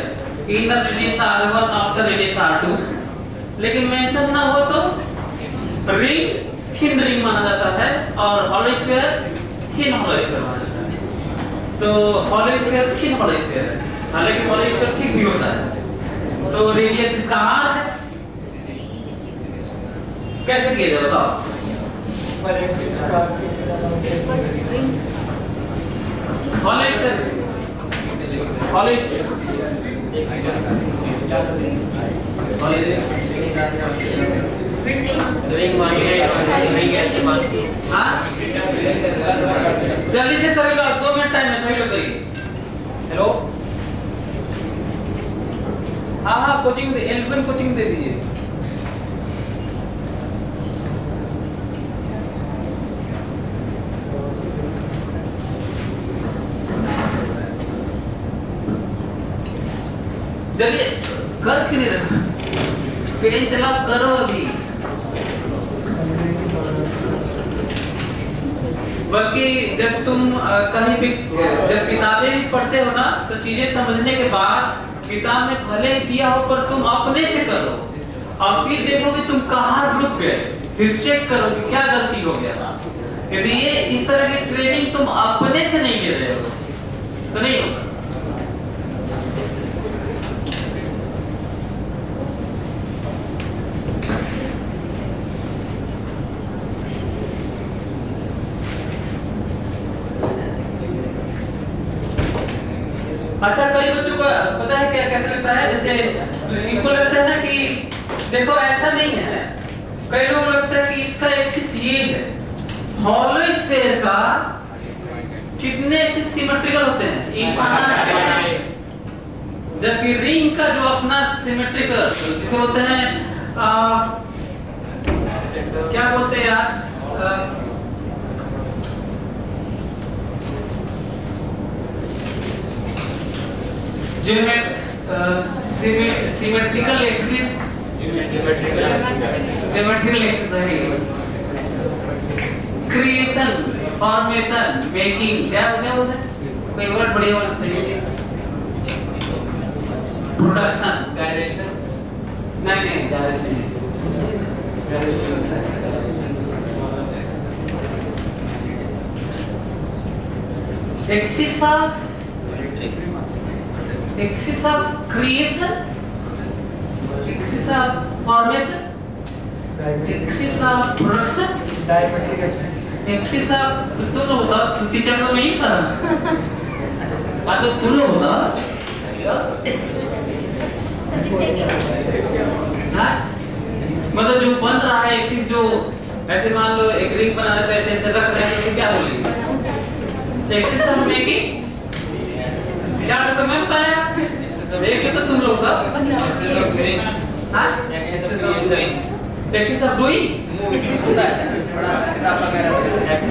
inner radius R1 outer radius R2, लेकिन मेंशन ना हो तो रिंग थिन रिंग माना जाता है और hollow sphere thin hollow sphere माना जाता है। तो hollow sphere thin hollow sphere है, हालांकि हॉलो स्फीयर थिक भी होता है। तो रेडियस इसका R है। कैसे किया जाए बताओ? हॉलो स्फीयर हॉलो स्फीयर हाँ जल्दी से सभी लोग, 2 मिनट टाइम है, सभी लोग करिए। हेलो हाँ हाँ कोचिंग एल्फन कोचिंग दे दीजिए। चलिए कर क्यों नहीं रहा, पेन चलाओ, करो अभी। बल्कि जब तुम कहीं भी जब किताबें भी पढ़ते हो ना तो चीजें समझने के बाद किताब में भले ही दिया हो पर तुम अपने से करो और फिर देखो कि तुम कहाँ रुक गए, फिर चेक करो कि क्या गलती हो गया। यदि ये इस तरह की ट्रेनिंग तुम अपने से नहीं ले रहे हो तो नहीं होगा। अच्छा कई बच्चों को पता है क्या कैसे लगता है, जैसे इनको लगता है ना कि देखो ऐसा नहीं है, कई लोग लगता है कि इसका एक्सिस ये है। हॉलो स्फीयर का कितने एक्सिस सिमेट्रिकल होते हैं? इनफाइनाइट। जबकि रिंग का जो अपना सिमेट्रिकल जिसे बोलते हैं क्या बोलते हैं यार, सिमेट्रिकल एक्सिस, सिमेट्रिकल एक्सिस रहेगी। क्रिएशन, फॉर्मेशन, मेकिंग, क्या बोलते हैं? कोई वर्ड बढ़िया वर्ड बताइए। प्रोडक्शन, डायरेक्शन, नहीं डायरेक्शन नहीं, axis of creation, axis of formation, axis of production, diametric axis, axis आप तुम लोग होता टीचर तो नहीं था तो तुम लोग होता हाँ मतलब जो बन रहा है एक्सिस जो ऐसे मान लो एक रिंग बना देता है ऐसे ऐसे रख रहे हैं तो क्या बोलेंगे एक्सिस का हमें की चार तो मैं बताया एक तो तुम लोग का हाँ एक्सिस ऑफ डूइंग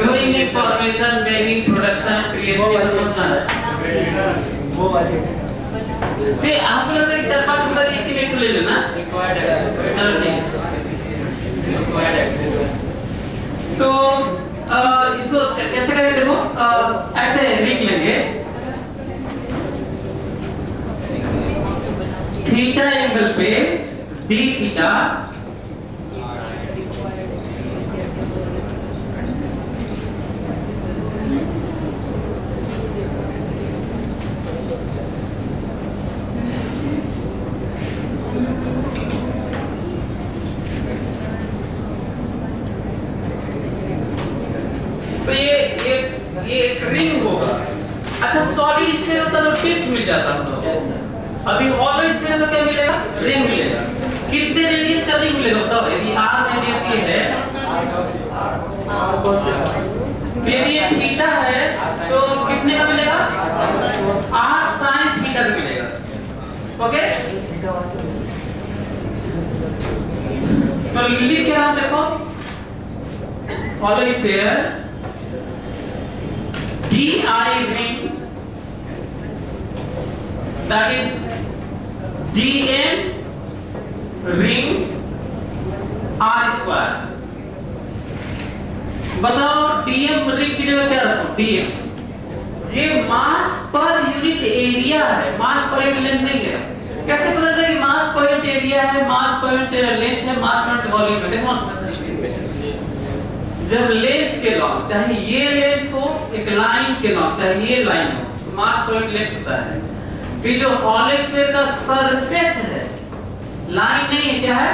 डूइंग में फॉर्मेशन मेकिंग प्रोडक्शन क्रिएशन ये सब होता है वो वाले फिर आप लोग एक चार पांच बता दे इसी में ले लेना चलो ठीक तो इसको कैसे करें देखो ऐसे रिंग लेंगे थीटा एंगल पे डी थीटा तो ये एक रिंग होगा। अच्छा सॉलिड स्फीयर होता तो टिप मिल जाता हम लोग अभी हॉलो स्फीयर तो क्या मिलेगा रिंग मिलेगा कितने रेडियस का रिंग मिलेगा बताओ यदि r रेडियस ये है यदि ये थीटा है तो कितने का मिलेगा r sin थीटा का मिलेगा ओके तो लिख क्या हम देखो hollow sphere di ring that is dm ring r square बताओ dm रिंग की जगह क्या रखो dm ये मास पर यूनिट एरिया है मास पर यूनिट लेंथ नहीं है कैसे पता चलता है कि मास पर यूनिट एरिया है मास पर यूनिट लेंथ है मास पर यूनिट वॉल्यूम है जब लेंथ के लॉन्ग चाहे ये लेंथ हो एक लाइन के लॉन्ग चाहे ये लाइन हो तो मास पर यूनिट लेंथ होता है कि जो हॉलो स्फीयर का सरफेस है लाइन नहीं है क्या है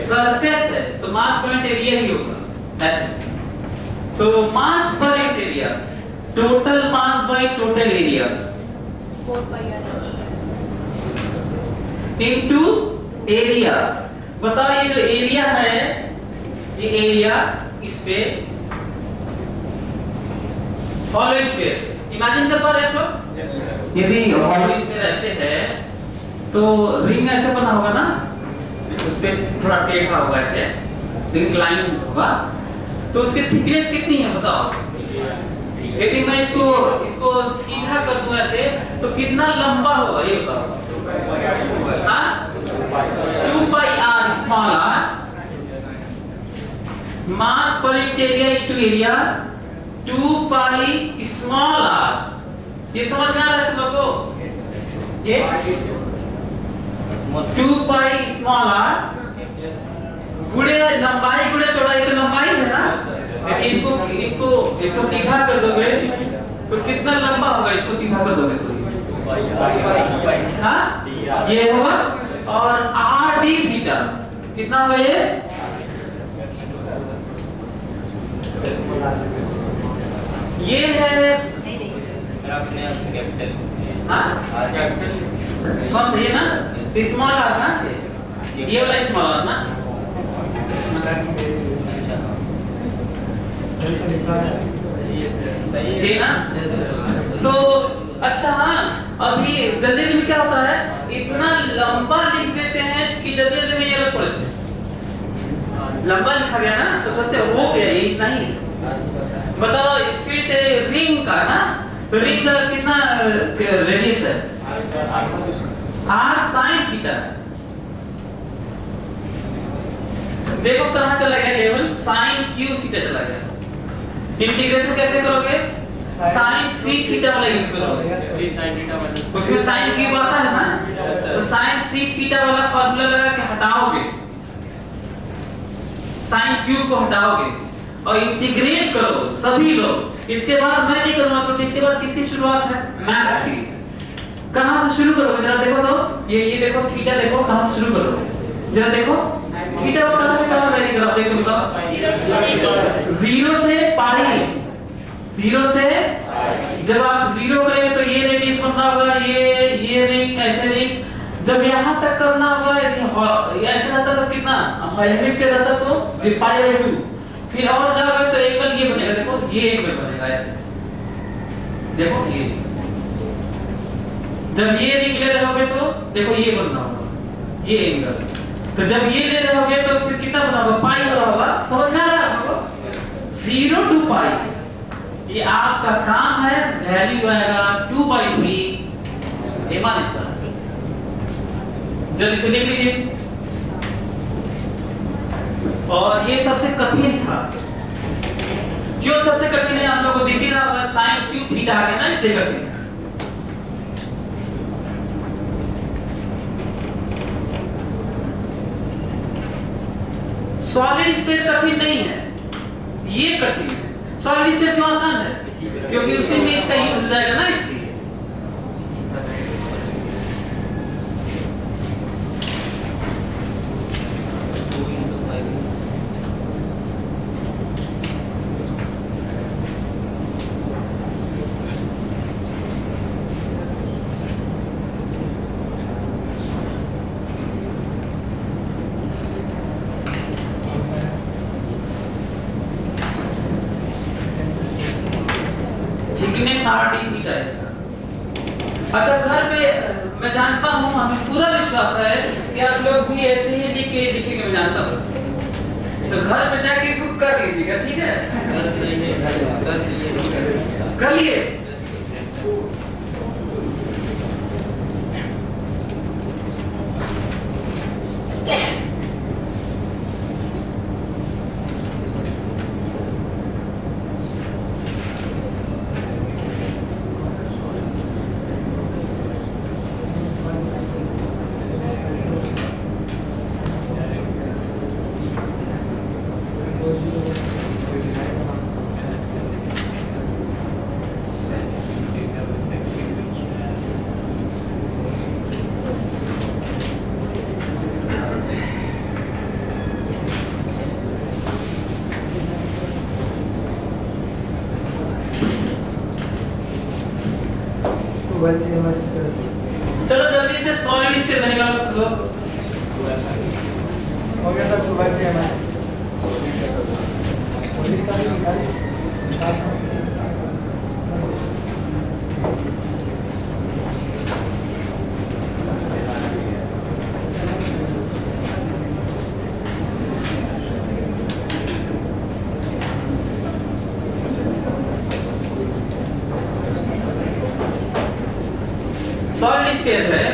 सरफेस है तो मास पर यूनिट एरिया ही होगा ऐसे तो mass per unit area total mass by total area 4 pi r into area बताओ ये जो एरिया है ये एरिया इस पे हॉलो स्फीयर इमेजिन कर पा रहे हैं आप लोग यदि हॉलो स्फीयर ऐसे है तो रिंग ऐसे बना होगा ना उस पे थोड़ा टेढ़ा होगा ऐसे इंक्लाइन होगा तो उसकी थिकनेस कितनी है बताओ यदि मैं इसको सीधा कर दूं ऐसे तो कितना लंबा होगा ये बताओ हां 2 pi r small r mass per unit area into area 2 pi small r ये समझ में आ रहा है तुम लोगों को ये 2 pi small r गुणे लंबाई गुणे चौड़ाई तो लंबाई है ना यदि इसको सीधा कर दोगे तो कितना लंबा होगा इसको सीधा कर दोगे तो हाँ ये होगा और r d थीटा कितना होगा ये ये है हाँ कौन सा ये ना स्मॉल आर ना ये वाला स्मॉल आर ना ये ना तो अच्छा हाँ अभी जल्दी में क्या होता है इतना लंबा लिख देते हैं कि जल्दी जल्दी में ये लोग छोड़ देते हैं लंबा लिखा गया ना तो सोचते हो गया ये इतना ही बताओ फिर से रिंग का ना तो रिंग का कितना रेडियस है r sin थीटा देखो कहां चला गया लेवल sin क्यू थीटा चला गया इंटीग्रेशन कैसे करोगे sin 3 थीटा वाला यूज करोगे उसमें sin क्यूब आता है ना तो sin 3 थीटा वाला फार्मूला लगा के हटाओगे sin क्यूब को हटाओगे और इंटीग्रेट करो सभी लोग इसके बाद मैं नहीं करूंगा क्योंकि इसके बाद किसकी शुरुआत है मैथ्स की कहां से शुरू करोगे जरा देखो तो ये देखो थीटा देखो कहां से शुरू करो जरा देखो थीटा को कहां से कहां है ग्राफ देखो तो 0 से पाई, 0 से जब आप 0 करेंगे तो ये रेडियस बनना होगा, ये रिंग ऐसे रिंग जब यहां तक करना होगा, ये ऐसे रहता तो कितना हेमिस्फीयर रहता तो ये पाई बाय 2, फिर और जाओगे तो एंगल ये बनेगा, देखो ये एंगल बनेगा ऐसे, देखो ये जब ये रिंग ले रहे होगे तो देखो ये बनना होगा ये एंगल, तो जब ये ले रहे होगे तो फिर कितना बना होगा पाई हो रहा होगा, समझ में आ रहा है आपको 0 to पाई, ये आपका काम है, वैल्यू आएगा 2/3 मान इसका, जल्दी से लिख लीजिए। और ये सबसे कठिन था, क्यों सबसे कठिन है आप लोगों को दिख ही रहा होगा, sin क्यूब थीटा है ना, इसलिए कठिन। सॉलिड स्फीयर कठिन नहीं है, ये कठिन है। सॉलिड स्फीयर क्यों आसान है, क्योंकि उसी में इसका यूज हो जाएगा ना, इसलिए। अच्छा घर पे मैं जानता हूँ, हमें पूरा विश्वास है कि आप लोग भी ऐसे ही लिखेंगे, मैं जानता हूँ, तो घर पे जाके इसको कर लीजिएगा, ठीक है, कर लिए। चलो जल्दी से सॉलिड स्फीयर निकालो। हो गया सर, 2/3 है। सॉलिड स्फीयर है,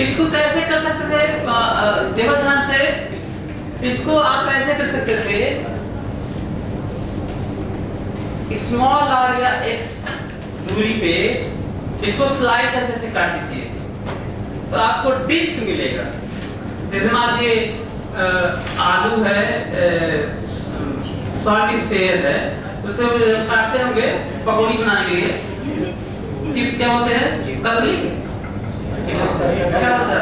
इसको कैसे कर सकते थे, देखो ध्यान से, इसको आप ऐसे कर सकते थे, स्मॉल आर या एक्स दूरी पे इसको स्लाइस ऐसे से काट दीजिए तो आपको डिस्क मिलेगा। जैसे मान लीजिए आलू है, सॉलिड स्फीयर है, उसको काटते होंगे पकौड़ी बनाने के लिए, चिप्स क्या होते हैं, कतली क्या होता है,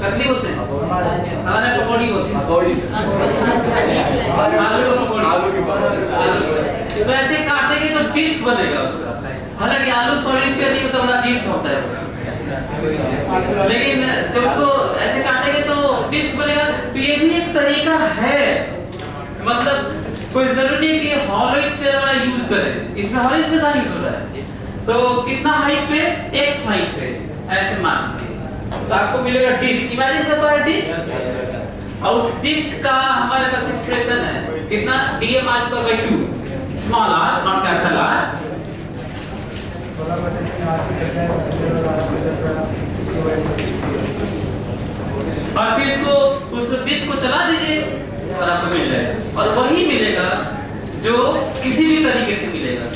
कतली बोलते हैं, हमारे पकौड़ी बोलते हैं, आलू की पकौड़ी, तो ऐसे काटेंगे तो डिस्क बनेगा उसका। हालांकि आलू सॉलिड स्फीयर नहीं होता, बड़ा अजीब सा होता है, लेकिन जब उसको ऐसे काटेंगे तो डिस्क बनेगा। तो ये भी एक तरीका है, मतलब कोई जरूरी नहीं कि हॉलो स्फीयर वाला यूज करें, इसमें हॉलो स्फीयर का यूज हो रहा है। तो कितना हाइट पे, x हाइट पे ऐसे मान लीजिए तो आपको मिलेगा डिस्क, इमेजिन कर पा रहे डिस्क, और उस डिस्क का हमारे पास एक्सप्रेशन है कितना, dm/2 small r not capital R, और फिर इसको उस डिस्क को चला दीजिए और आपको मिल जाएगा, और वही मिलेगा जो किसी भी तरीके से मिलेगा।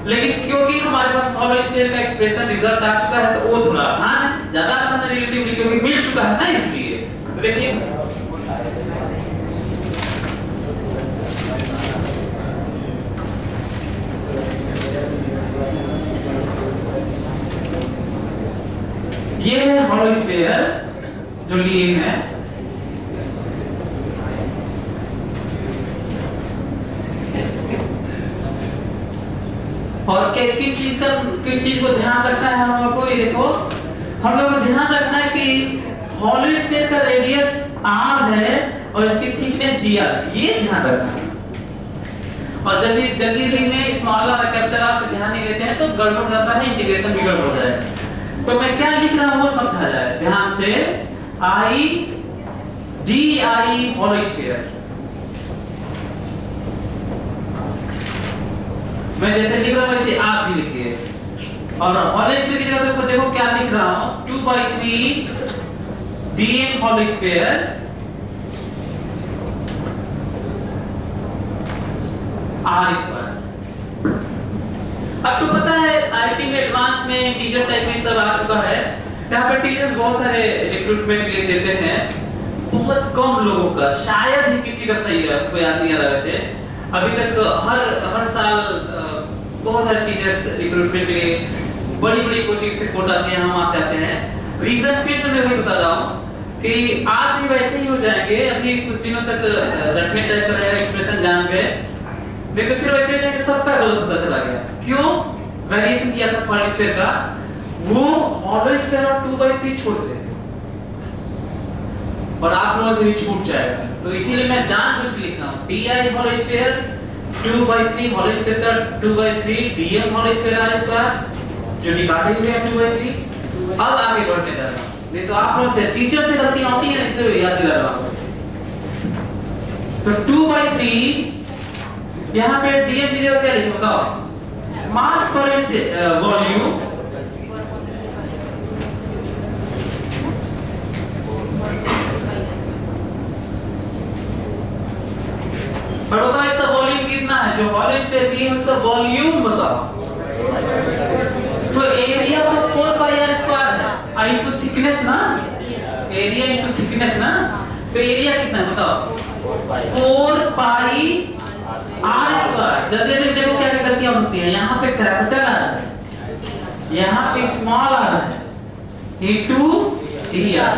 लेकिन क्योंकि हमारे पास हॉलो स्फीयर का एक्सप्रेशन रिजल्ट आ चुका है तो वो थोड़ा आसान है, ज्यादा आसान है रिलेटिवली, क्योंकि मिल चुका है ना, इसलिए। तो देखिए स्क्वायर जो लिए हैं और किस चीज को ध्यान रखना है हम लोग को, ये देखो हम लोग को ध्यान रखना है कि होल स्क्वायर का रेडियस r है और इसकी थिकनेस dr, ये ध्यान रखना है। और जल्दी में स्मॉल और कैपिटल आर पे ध्यान नहीं देते हैं तो गड़बड़ हो जाता है, इंटीग्रेशन भी गड़बड़ हो जाए। तो मैं क्या लिख रहा हूं वो समझा जाए ध्यान से, i di होल स्क्वायर। मैं जैसे लिख रहा हूं वैसे आप भी लिखिए। और होल स्क्वायर की जगह पे देखो क्या लिख रहा हूं, 2/3 dm whole square r square. अब तो पता है आईटी में एडवांस में टीचर टाइप में सब आ चुका है। यहाँ पर टीचर्स बहुत सारे रिक्रूटमेंट के लिए देते हैं, बहुत कम लोगों का, शायद ही किसी का सही है, कोई याद नहीं आ रहा वैसे। अभी तक हर साल बहुत सारे टीचर्स रिक्रूटमेंट के लिए बड़ी कोचिंग से कोटा से यहाँ वहाँ से आते हैं। रीजन फिर से मैं वही बता रहा हूँ कि आप भी वैसे ही हो जाएंगे। अभी कुछ दिनों तक रटने टाइप का रहेगा, एक्सप्रेशन जान गए, नहीं तो फिर वैसे जाके सबका गलत होता चला गया। क्यों? वेरिएशन किया था सॉलिड स्फीयर का, वो होल स्फीयर और 2/3 छोड़ देते और आप लोगों से भी छूट जाएगा। तो इसीलिए मैं जानबूझ के लिख रहा हूं di whole sphere 2/3 whole sphere का 2/3 dm whole sphere r square जो डिवाइडेड हुए 2/3। अब आगे बढ़ने जा रहा हूं, नहीं तो आप लोगों से टीचर से गलती होती है, इसलिए याद दिला रहा हूं। तो 2/3 यहाँ पे dm की जगह क्या लिखूंगा, मास पर वॉल्यूम और बताओ इसका वॉल्यूम कितना है, जो होल स्क्वायर दिए है उसका वॉल्यूम बताओ। तो एरिया तो 4πr स्क्वायर है इनटू थिकनेस ना, एरिया इनटू थिकनेस ना, तो एरिया कितना है बताओ, 4πr स्क्वायर। जल्दी देखो क्या क्या गलतियां हो सकती है, यहाँ पे कैपिटल r है, यहाँ पे स्मॉल r है इनटू dr।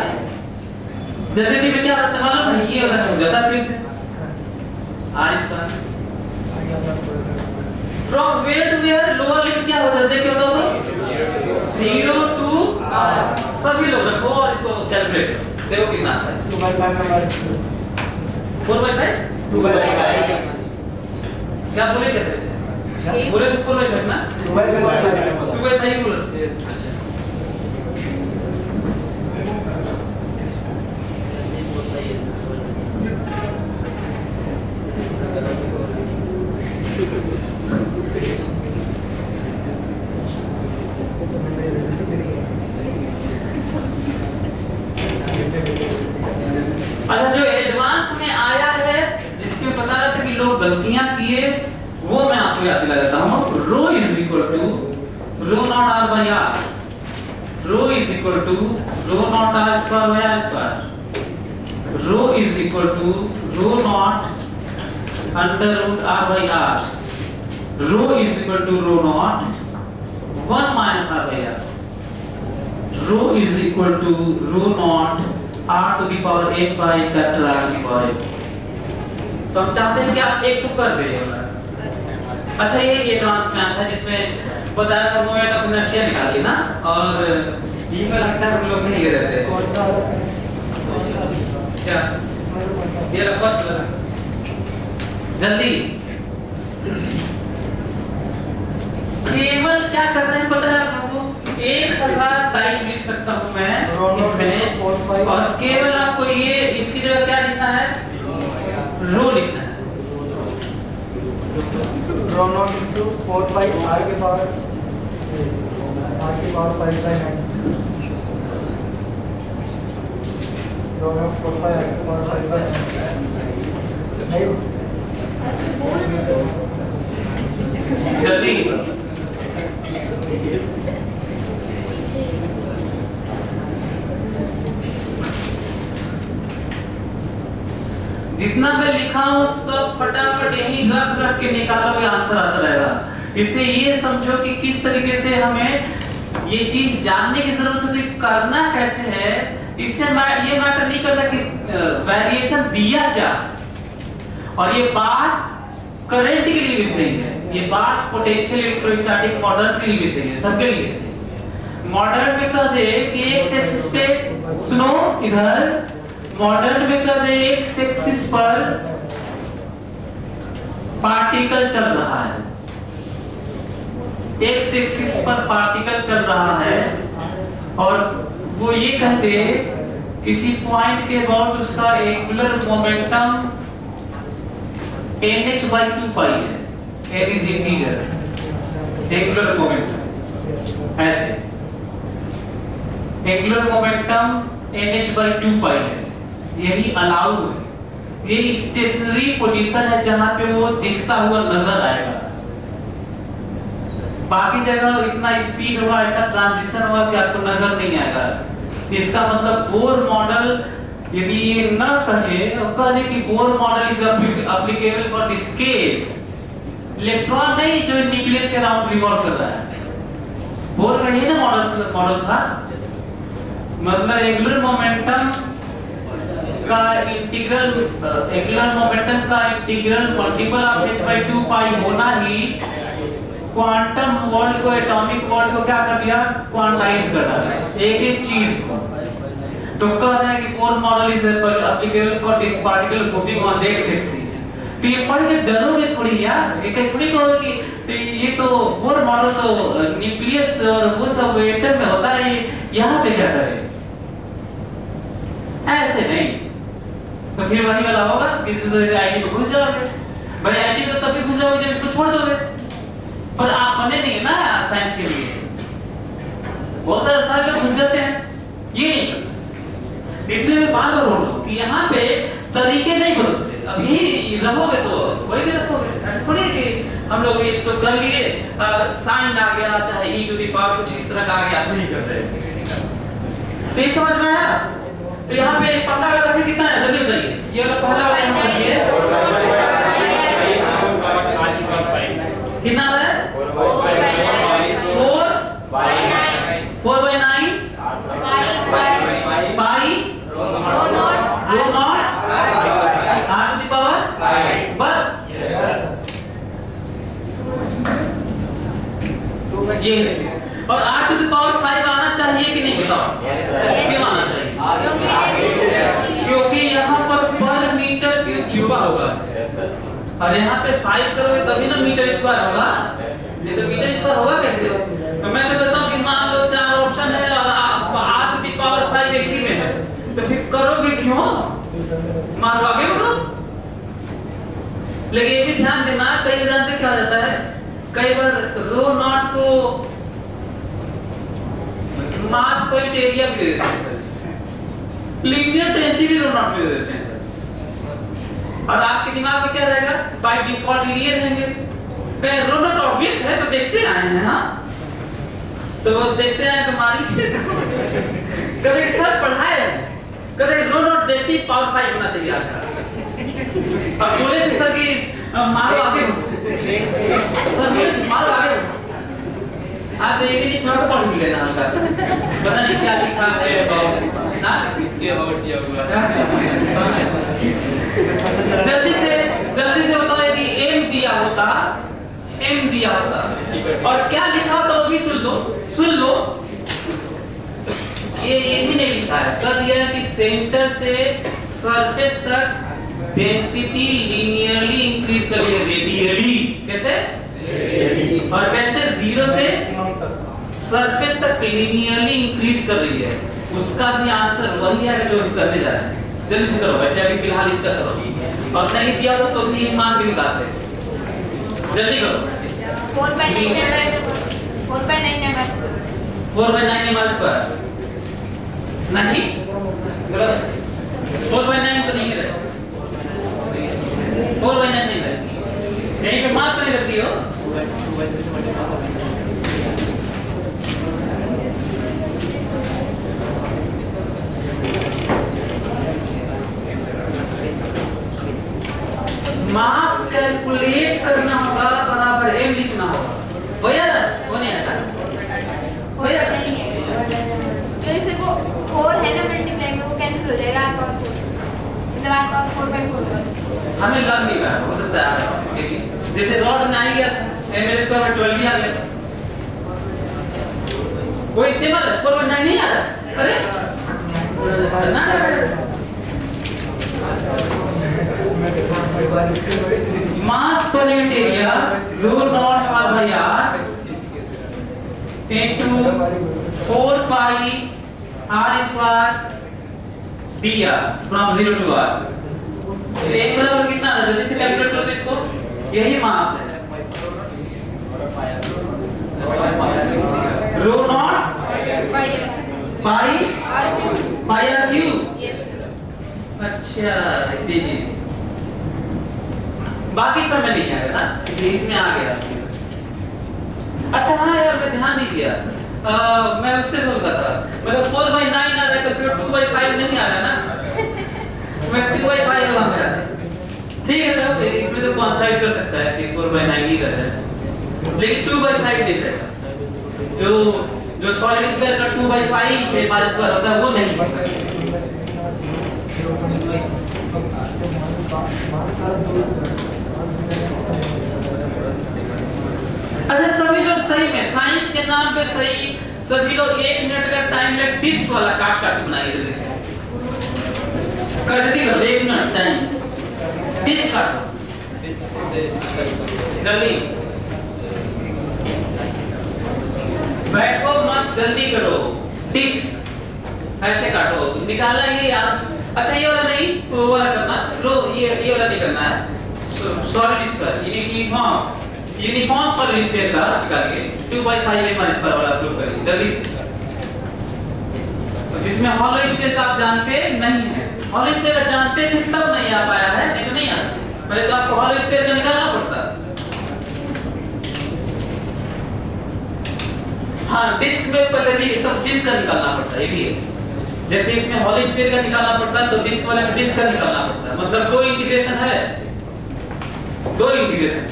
जल्दी में क्या होता है मालूम है, ये वाला छूट जाता फिर से r square. From where to where lower limit क्या हो जाता है, क्या होता है 0 टू r। सभी लोग रखो और इसको कैलकुलेट करो, देखो कितना आता है। 4/5 2/5 क्या बोले क्या वैसे, बोले तो 4/5 ना, 2/5 बोले। अच्छा अच्छा, जो एडवांस में आया है जिसमें पता था कि लोग गलतियां किए, वो मैं आपको याद दिला देता हूं। Rho is equal to rho naught r by r, rho is equal to rho naught r square by r square, rho is equal to rho naught under root r by r, rho is equal to rho naught 1 minus r by r, rho is equal to rho naught r to the power 8 by capital R to the power 8। तो हम चाहते हैं कि आप एक तो कर दे। अच्छा ये एडवांस में आता है जिसमें बताया था मोमेंट ऑफ इनर्शिया निकालिए ना, और ये का लगता है हम लोग नहीं ले रहे थे। कौन सा क्या ये फर्स्ट जल्दी केवल क्या करना है पता है आपको, 1000 टाइम लिख सकता हूं मैं इसमें, और केवल आपको ये इसकी जगह क्या लिखना है, रो लिखना है। रो नॉट इनटू 4/r के पावर 5/9, रो नॉट 4/r के पावर 5/9 नहीं जल्दी जितना मैं लिखा हूं सब फटाफट यही रख के निकालोगे, आंसर आता रहेगा। इससे ये समझो कि किस तरीके से हमें ये चीज जानने की जरूरत है, तो करना कैसे है इससे ये मैटर नहीं करता कि वेरिएशन दिया क्या, और ये बात करंट के लिए भी सही है, ये बात पोटेंशियल इलेक्ट्रोस्टैटिक मॉडर्न के लिए भी सही है, सबके लिए सही है। मॉडर्न में कह दे कि एक्स एक्सिस पे, सुनो इधर, मॉडर्न में कह दे एक्स एक्सिस पर पार्टिकल चल रहा है, एक्स एक्सिस पर पार्टिकल चल रहा है, और वो ये कहते किसी पॉइंट के अबाउट उसका एंगुलर मोमेंटम nh/2 है, n is integer, angular momentum ऐसे, एंगुलर मोमेंटम nh/2 है, यही अलाउ है, ये स्टेशनरी पोजीशन है जहां पे वो दिखता हुआ नजर आएगा, बाकी जगह इतना स्पीड होगा, ऐसा ट्रांजिशन होगा कि आपको नजर नहीं आएगा। इसका मतलब बोर मॉडल यदि ये न कहे और कह दे कि Bohr model is applicable for this case, electron नहीं जो न्यूक्लियस के अराउंड रिवॉल्व कर रहा है, बोर का ही ना मॉडल था, मतलब एंगुलर मोमेंटम का इंटीग्रल, एंगुलर मोमेंटम का इंटीग्रल मल्टीपल ऑफ h/2 पाई होना ही क्वांटम वर्ल्ड को, एटॉमिक वर्ल्ड को क्या कर दिया, क्वांटाइज कर डाला एक एक चीज को। तो कह रहा है कि Bohr model is applicable for this particle moving on x axis. तो ये पढ़ के डरोगे थोड़ी यार, ये कहीं थोड़ी कहोगे कि ये तो बोर मॉडल तो न्यूक्लियस और वो सब एटम में होता है, यहाँ पे क्या करे, ऐसे नहीं। तो फिर वही वाला होगा, किसी तरह आईटी में घुस जाओगे, भाई आईटी में तो तभी घुस जाओगे जब इसको छोड़ दोगे, पर आप बने नहीं ना साइंस के लिए, बहुत सारे साल में घुस जाते हैं, ये नहीं करते। इसलिए मैं बार बार बोल रहा हूँ कि यहाँ पे तरीके नहीं बदलते, अब यही रहोगे तो वही भी रखोगे, ऐसा थोड़ी है कि हम लोग ये तो कर लिए, साइन आ गया चाहे e टू द पावर कुछ इस तरह का आ गया, नहीं कर रहे। तो ये समझ में आया? तो यहाँ पे पता लगा कि कितना है, जल्दी बताइए, ये वाला पहला वाला यहाँ पर ये कितना है, 4/9 pi rho naught r to the power, बस ये है। और r टू द पावर 5 आना चाहिए कि नहीं, बताओ क्यों आना चाहिए? क्योंकि यहाँ पर मीटर क्यूब छुपा होगा, और यहाँ पे 5 करोगे तभी ना मीटर स्क्वायर होगा, नहीं तो मीटर स्क्वायर होगा कैसे? तो मैं तो कहता हूँ कि मान लो 4 ऑप्शन है और आप r टू द पावर 5 एक ही में है, तो फिर करोगे क्यों, मारवागे हो। लेकिन ये भी ध्यान देना, कई बार जानते क्या रहता है, कई बार रो नॉट को मास पॉइंट एरिया भी दे देते हैं सर, लीनियर डेंसिटी भी रो नॉट भी दे देते हैं सर, और आपके दिमाग में क्या रहेगा, बाय डिफॉल्ट लीनियर रहेंगे। रो नॉट ऑब्वियस है तो देखते आए हैं, हाँ तो वो देखते हैं तुम्हारी कभी सर पढ़ाए, कभी रो नॉट देखती पावर 5 होना चाहिए आपका, अब बोले थे सर कि मारो आगे, सर बोले मारो आगे, आज एक ही थोड़ा पढ़ भी लेना हल्का सा, पता नहीं क्या लिखा है ना, ये और दिया हुआ जल्दी से बताओ, यदि m दिया होता और क्या लिखा होता वो भी सुन लो, ये भी नहीं लिखा है, कह दिया कि सेंटर से सरफेस तक डेंसिटी लीनियरली इंक्रीज कर रही है, रेडियली, कैसे, और कैसे 0 से सरफेस तक लीनियरली इंक्रीज कर रही है, उसका भी आंसर वही है जो हम करने जा रहे हैं। जल्दी से करो, वैसे अभी फिलहाल इसका करो, और नहीं दिया तो भी मान भी निकालते हैं, जल्दी करो। 4/9 m² नहीं, गलत, 4/9 तो नहीं है, 4/9 नहीं है, यहीं पे मार्क नहीं रखती हो, मास कैलकुलेट करना होगा, बराबर m लिखना होगा, हो या नहीं आता, हो या हमें लग नहीं रहा है, हो सकता है लेकिन जैसे रॉड में आ ही गया ml स्क्वायर में 12 भी आ गया, कोई सिंबल 4/9 नहीं आ रहा, अरे ना mass per unit area rho naught r by r into 4 pi r square dr from 0 to r। एक बराबर कितना है, जल्दी से कैलकुलेट करो तो इसको, यही मास है रो नॉट पाई r क्यूब। अच्छा इसीलिए बाकी सब में नहीं आएगा ना, इसलिए इसमें आ गया। अच्छा हाँ यार मैं ध्यान नहीं दिया, मैं उससे सोच रहा था मतलब 4/9 आ रहा है तो फिर 2/5 नहीं आ रहा ना, मैं 2/5 वाला में आता। ठीक है तो इसमें तो कॉन्साइड कर सकता है कि 4/9 ही रहता है, लेकिन 2/5 नहीं रहता। जो सॉलिड स्फीयर का 2/5 के r स्क्वायर होता है वो नहीं होता। अच्छा सभी लोग सही में साइंस के नाम पे सही, सभी लोग 1 मिनट का टाइम में डिस्क वाला काट बनाइए जल्दी से, जल्दी करो 1 मिनट टाइम डिस्क काटो जल्दी, बैठो मत जल्दी करो, डिस्क ऐसे काटो, निकाला ये आंस। अच्छा ये वाला नहीं, वो वाला करना, लो ये वाला नहीं करना है, solid sphere uniform solid sphere का निकाल के 2/5 m स्क्वायर वाला प्रूव करें जल्दी से। तो जिसमें हॉलो स्फीयर का आप जानते नहीं है, हॉलो स्फीयर का जानते थे तब नहीं आ पाया है, नहीं तो नहीं आता, पहले तो आपको हॉलो स्फीयर का निकालना पड़ता। हाँ डिस्क में पहले भी एकदम डिस्क का निकालना पड़ता है, ये भी है। जैसे इसमें हॉलो स्फीयर का निकालना पड़ता है तो डिस्क वाले में डिस्क का निकालना पड़ता है, मतलब 2 इंटीग्रेशन है, 2 इंटीग्रेशन।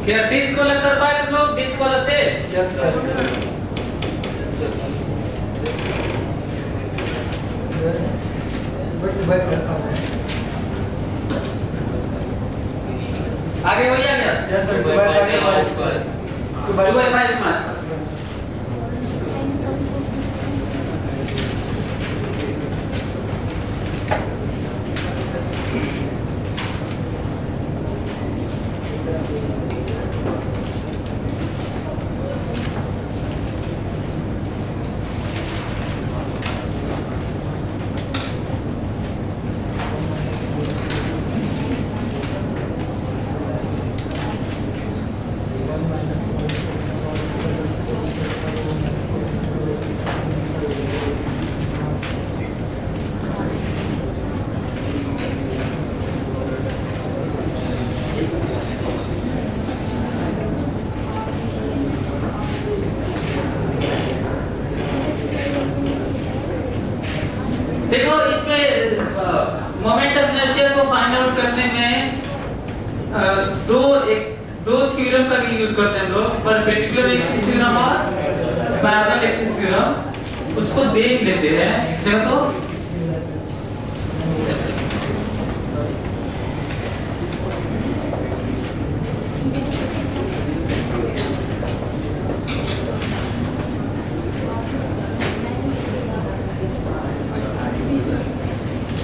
क्या डिस्क वाला कर पाए तुम लोग, डिस्क वाला से? Yes sir. आगे वही आ गया? यस सर, 2/5 मास। देखो इसमें मोमेंट ऑफ इनर्शिया को फाइंड आउट करने में दो थ्योरम का भी यूज करते हैं हम लोग, परपेंडिकुलर एक्सिस थ्योरम और पैरेलल एक्सिस थ्योरम। उसको देख लेते हैं। देखो तो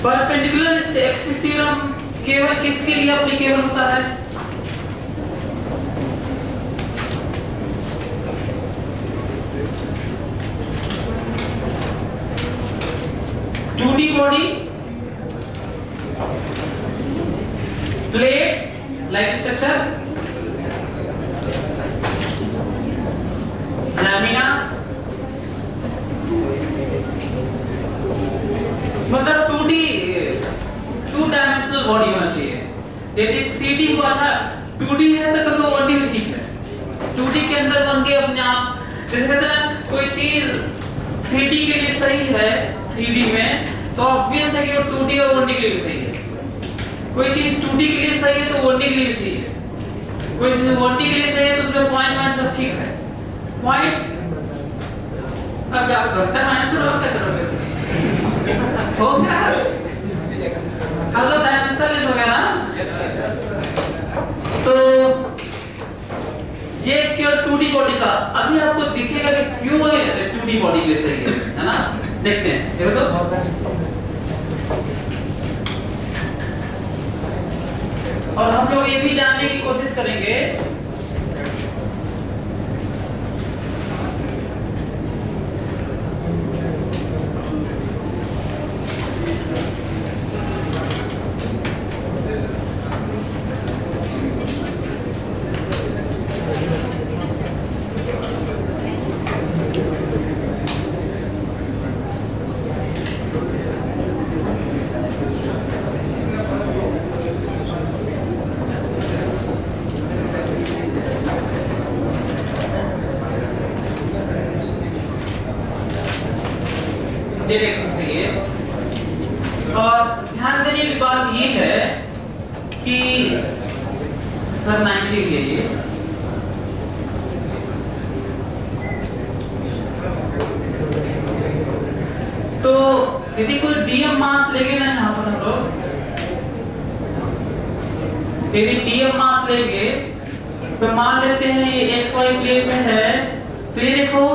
परपेंडिकुलर एक्सिस थ्योरम केवल किसके लिए एप्लीकेबल होता है? 2D body, plate like structure, lamina, मतलब 2D 2 डायमेंशनल बॉडी होना चाहिए। यदि 3D हुआ था 2D है तो 1D भी ठीक है। 2D के अंदर 1D अपने आप, जैसे कहते हैं कोई चीज 3D के लिए सही है 3D में, तो ऑब्वियस है कि वो 2D और 1D के लिए भी सही है। कोई चीज 2D के लिए सही है तो 1D के लिए भी सही है। कोई चीज 1D के लिए सही है तो उसमें पॉइंट सब ठीक है। पॉइंट अब आप घंटा माइनस करो, क्या करोगे इसमें? हो गया, अगर डायमेंशनलेस हो गया ना, तो ये केवल 2D बॉडी का। अभी आपको दिखेगा कि क्यों ये 2D बॉडी के लिए सही है ना? देखते हैं, ये देखो। और हम लोग ये भी जानने की कोशिश करेंगे जेड एक्सिस से ये। और ध्यान देने की बात ये है कि सर 90 के लिए तो यदि कोई डीएम मास लेंगे ना, यहाँ पर हम लोग यदि डीएम मास लेंगे तो मान लेते हैं ये एक्स वाई प्लेन में है, तो ये देखो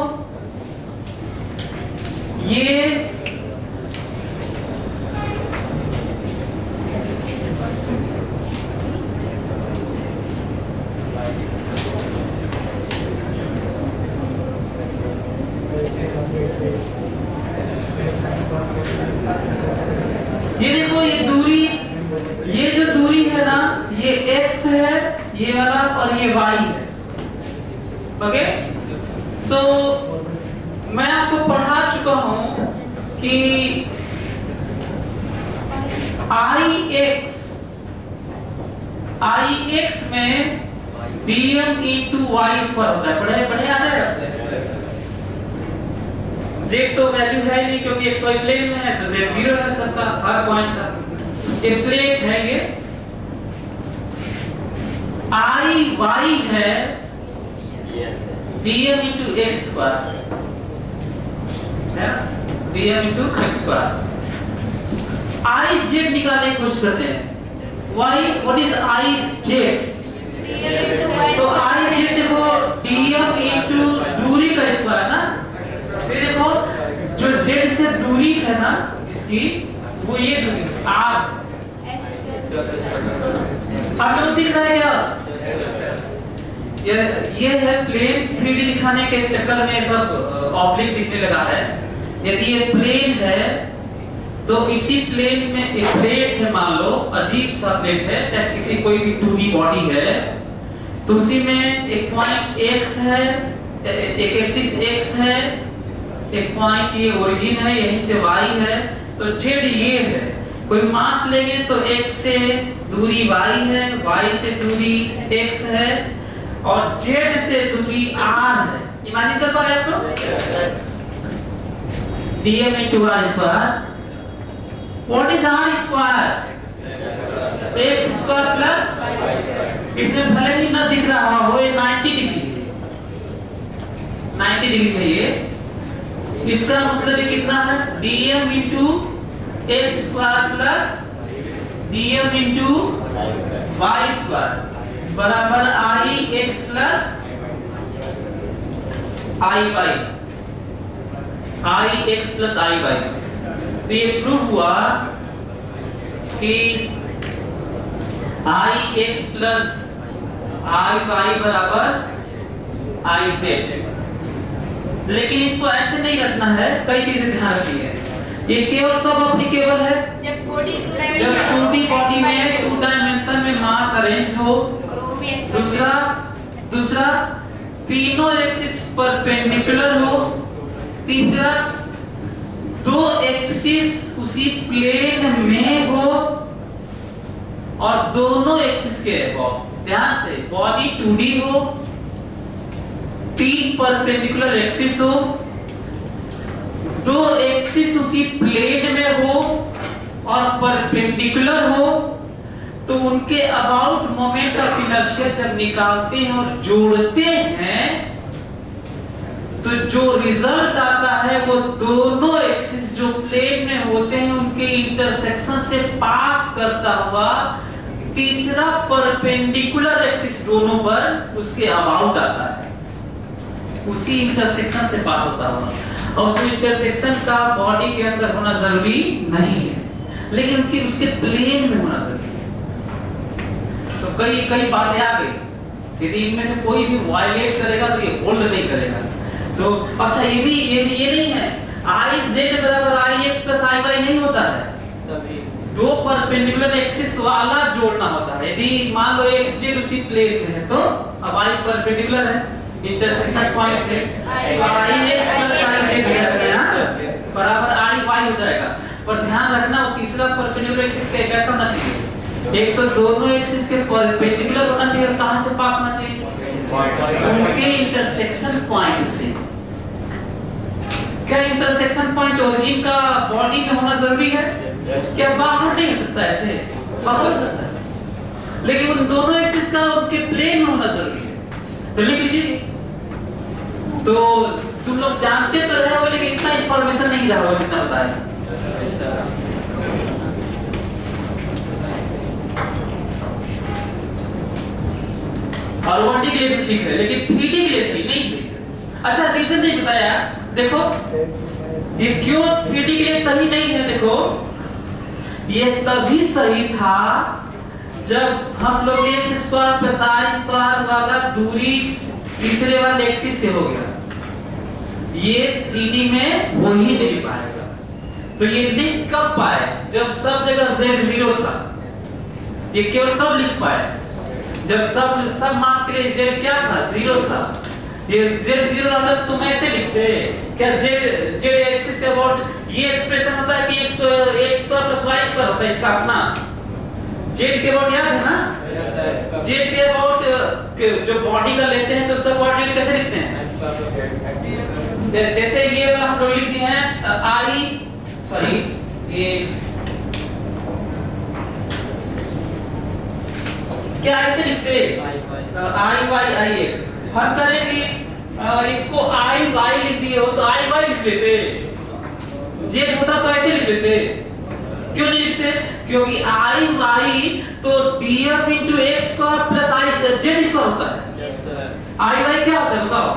ये देखो ये दूरी, ये जो दूरी है ना, ये x है ये वाला और ये y है। ओके, सो मैं आपको पढ़ा चुका हूं कि Ix में dm into y स्क्वायर होता है। पढ़े याद है आपको? z तो वैल्यू है नहीं क्योंकि x y प्लेन में है, तो z 0 है सबका, हर पॉइंट का। ये प्लेट है, ये I y है dm into x square, dm into x square. I z निकालने की कोशिश करते हैं। What is I z? तो I z देखो dm into दूरी का स्क्वायर ना। फिर देखो जो z से दूरी है ना इसकी, वो ये दूरी r। आप लोग दिख रहा है क्या? ये है प्लेन। 3D दिखाने के चक्कर में सब ऑब्लिक दिखने लगा है। यदि ये प्लेन है तो इसी प्लेन में एक प्लेट है, मान लो अजीब सा प्लेट है, चाहे किसी कोई भी 2D बॉडी है, तो उसी में एक पॉइंट x है, एक एक्सिस x है, एक पॉइंट ये ओरिजिन है, यहीं से y है, तो z ये है। कोई मास लेंगे तो x से दूरी y है, y से दूरी x है और z से दूरी r है। इमेजिन कर पा रहे हैं आप लोग? dm into r square। What is r square? x square plus, इसमें भले ही ना दिख रहा हो, ये 90 डिग्री है, 90 डिग्री है ये। इसका मतलब ये कितना है? dm into x square plus dm into y square बराबर i x plus i y, i x plus i y। तो ये प्रूव हुआ कि i x plus i y बराबर i z। लेकिन इसको ऐसे नहीं रखना है, कई चीजें ध्यान रखनी है। ये केवल कब एप्लीकेबल है? जब बॉडी टू जब 2D बॉडी में 2 डायमेंशन में मास अरेंज हो। दूसरा तीनों एक्सिस परपेंडिकुलर हो। तीसरा दो एक्सिस उसी प्लेन में हो और दोनों एक्सिस के ध्यान से बॉडी 2D हो, 3 परपेंडिकुलर एक्सिस हो, 2 एक्सिस उसी प्लेन में हो और परपेंडिकुलर हो, तो उनके अबाउट मोमेंट ऑफ इनर्शिया जब निकालते हैं और जोड़ते हैं तो जो रिजल्ट आता है वो दोनों एक्सिस जो प्लेन में होते हैं उनके इंटरसेक्शन से पास करता हुआ तीसरा परपेंडिकुलर एक्सिस दोनों पर उसके अबाउट आता है, उसी इंटरसेक्शन से पास होता हुआ। और उस इंटरसेक्शन का बॉडी के अंदर होना जरूरी नहीं है, लेकिन उनके उसके प्लेन में होना जरूरी है। तो कई बातें आ गई, यदि इनमें से कोई भी वायलेट करेगा तो ये होल्ड नहीं करेगा। तो अच्छा ये नहीं है आई जेड बराबर आई एक्स प्लस आई वाई नहीं होता है, सभी दो परपेंडिकुलर एक्सिस वाला जोड़ना होता है। यदि मान लो एक्स जेड उसी प्लेन में है तो अब आई परपेंडिकुलर है इंटरसेक्शन पॉइंट से, तो आई एक्स प्लस आई जेड बराबर आई वाई हो जाएगा। पर ध्यान रखना वो तीसरा परपेंडिकुलर एक्सिस का कैसा होना चाहिए, एक तो दोनों एक्सिस के परपेंडिकुलर होना चाहिए और कहां से पास होना चाहिए, उनके इंटरसेक्शन पॉइंट से। क्या इंटरसेक्शन पॉइंट ओरिजिन का बॉडी में होना जरूरी है? क्या बाहर नहीं हो सकता, ऐसे बाहर हो सकता है, लेकिन उन दोनों एक्सिस का उनके प्लेन में होना जरूरी है। तो लिख लीजिए। तो तुम लोग जानते तो रहे हो, लेकिन इतना इंफॉर्मेशन नहीं रहा हो जितना बताया। और 1D के लिए भी ठीक है, लेकिन 3D के लिए सही नहीं है। अच्छा रीजन नहीं बताया, देखो ये क्यों 3D के लिए सही नहीं है। देखो ये तभी सही था जब हम लोग x square plus i square वाला दूरी तीसरे वाले एक्सिस से हो गया, ये 3D में हो ही नहीं पाएगा। तो ये लिख कब पाए, जब सब जगह z 0 था। ये केवल कब लिख पाए, जब सब मास के लिए z क्या था, 0 था। ये z 0 रहता तो तुम ऐसे लिखते क्या, z एक्सिस के अबाउट ये एक्सप्रेशन होता है कि x square plus y square होता है, इसका अपना z के अबाउट याद है ना, z के अबाउट जो बॉडी का लेते हैं तो उसका कोऑर्डिनेट कैसे लिखते हैं, जैसे ये वाला हम लोग लिखते हैं i सॉरी ये क्या ऐसे लिखते आई वाई आई एक्स, हम करेंगे इसको आई वाई लिख दिए हो तो आई वाई लिख लेते, जेड होता तो ऐसे लिख लेते। क्यों नहीं लिखते, क्योंकि आई वाई तो df into x square plus I Z square होता है। आई वाई क्या होता है बताओ,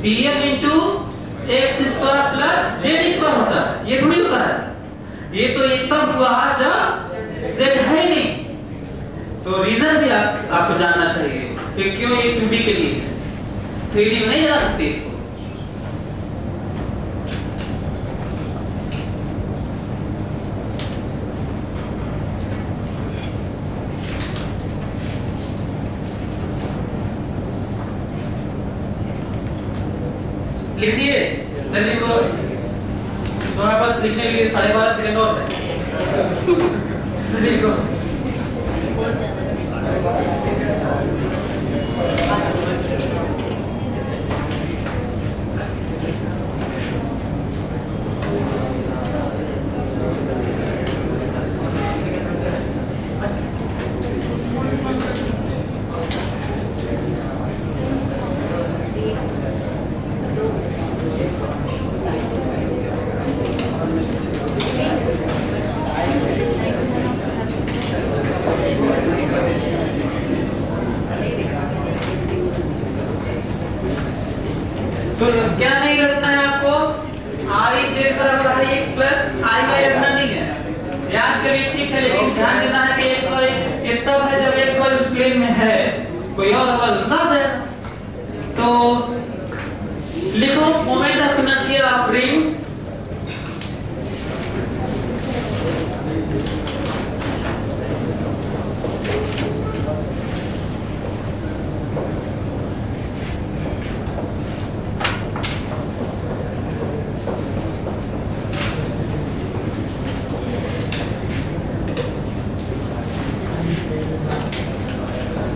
df into x square plus Z square होता है, ये थोड़ी होता है। ये तो ये तब हुआ जब z है ही नहीं। तो रीजन भी आपको जानना चाहिए कि क्यों ये 2D के लिए, 3D में नहीं जा सकते इसको। लिखिए जल्दी को, तुम्हारे पास लिखने के लिए 12.5 सेकंड और है। जल्दी को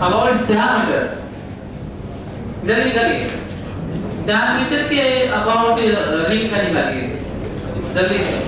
अबाउट इट्स डायमीटर, जल्दी करिए, डायमीटर के अबाउट रिंग का निकालिए जल्दी से।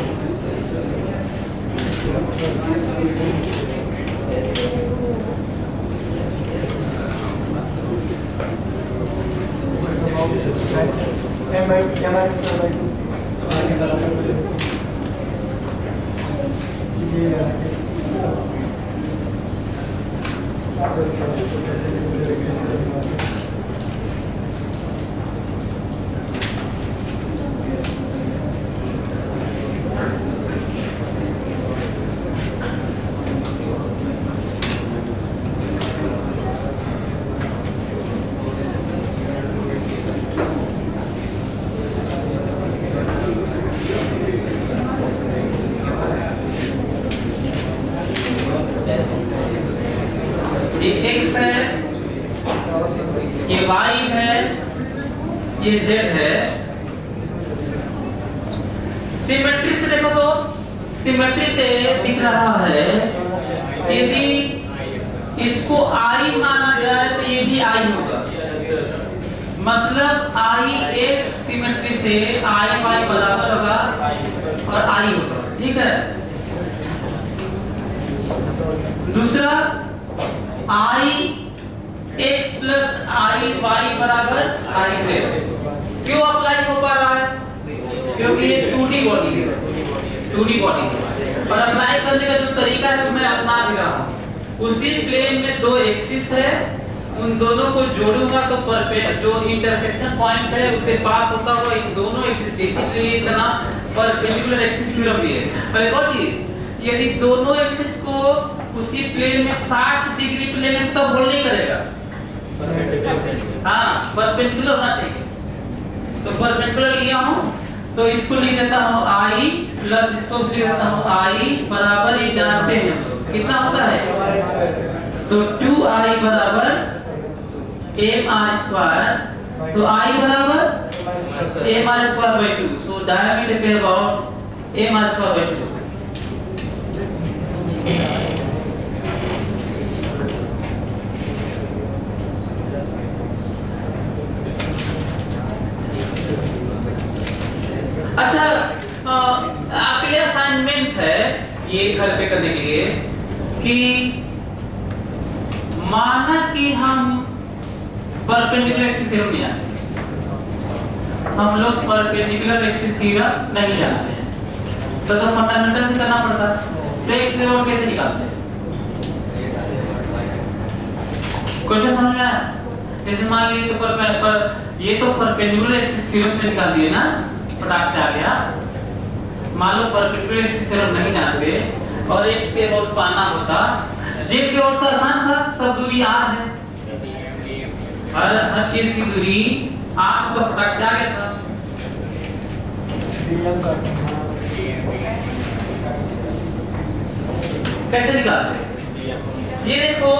ये x है, ये y है, ये z है। सिमेट्री से देखो तो सिमेट्री से दिख रहा है यदि इसको I माना जाए तो ये भी I होगा, मतलब I एक सिमेट्री से I y बराबर होगा और I होगा, ठीक है। दूसरा I x plus I y बराबर I z क्यों अप्लाई हो पा रहा है? क्योंकि ये 2D बॉडी है, 2D बॉडी है और अप्लाई करने का जो तरीका है मैं अपना भी रहा हूँ। उसी प्लेन में दो एक्सिस है, उन दोनों को जोड़ूंगा तो जो इंटरसेक्शन पॉइंट्स है उसे पास होता हुआ इन दोनों एक्सिस के, इसीलिए इसका नाम परपेंडिकुलर एक्सिस थ्योरम भी है। और एक और चीज, यदि दोनों एक्सिस को उसी प्लेन में 60 डिग्री पे लेंगे तो होल्ड नहीं करेगा। हाँ, परपेंडिकुलर होना चाहिए। तो परपेंडिकुलर लिया हूँ तो इसको लिख देता हूँ I प्लस इसको लिख देता हूँ I बराबर, ये जानते हैं हम लोग कितना होता है, तो 2I बराबर mr स्क्वायर, तो I बराबर mr square by 2, so diameter पे अबाउट mr स्क्वायर बाय 2। अच्छा, आपके असाइनमेंट है ये घर पे करने के लिए कि माना कि हम परपेंडिकुलर एक्सिस थ्योरम नहीं जानते, हम लोग परपेंडिकुलर एक्सिस थ्योरम नहीं जानते हैं तो फंडामेंटल से करना पड़ता है। तो एक्स थ्योरम कैसे निकालते हैं? क्वेश्चन समझ में आया? जैसे मान लीजिए तो ये तो परपेंडिकुलर एक्सिस थ्योरम से निकाल दिए ना, फटाक से आ गया। मान लो परपेंडिकुलर एक्सिस थ्योरम नहीं जानते और x के अबाउट पाना होता, z के अबाउट तो आसान था, सब दूरी r है, हर चीज की दूरी r तो फटाक से आ गया था। कैसे निकालते? ये देखो,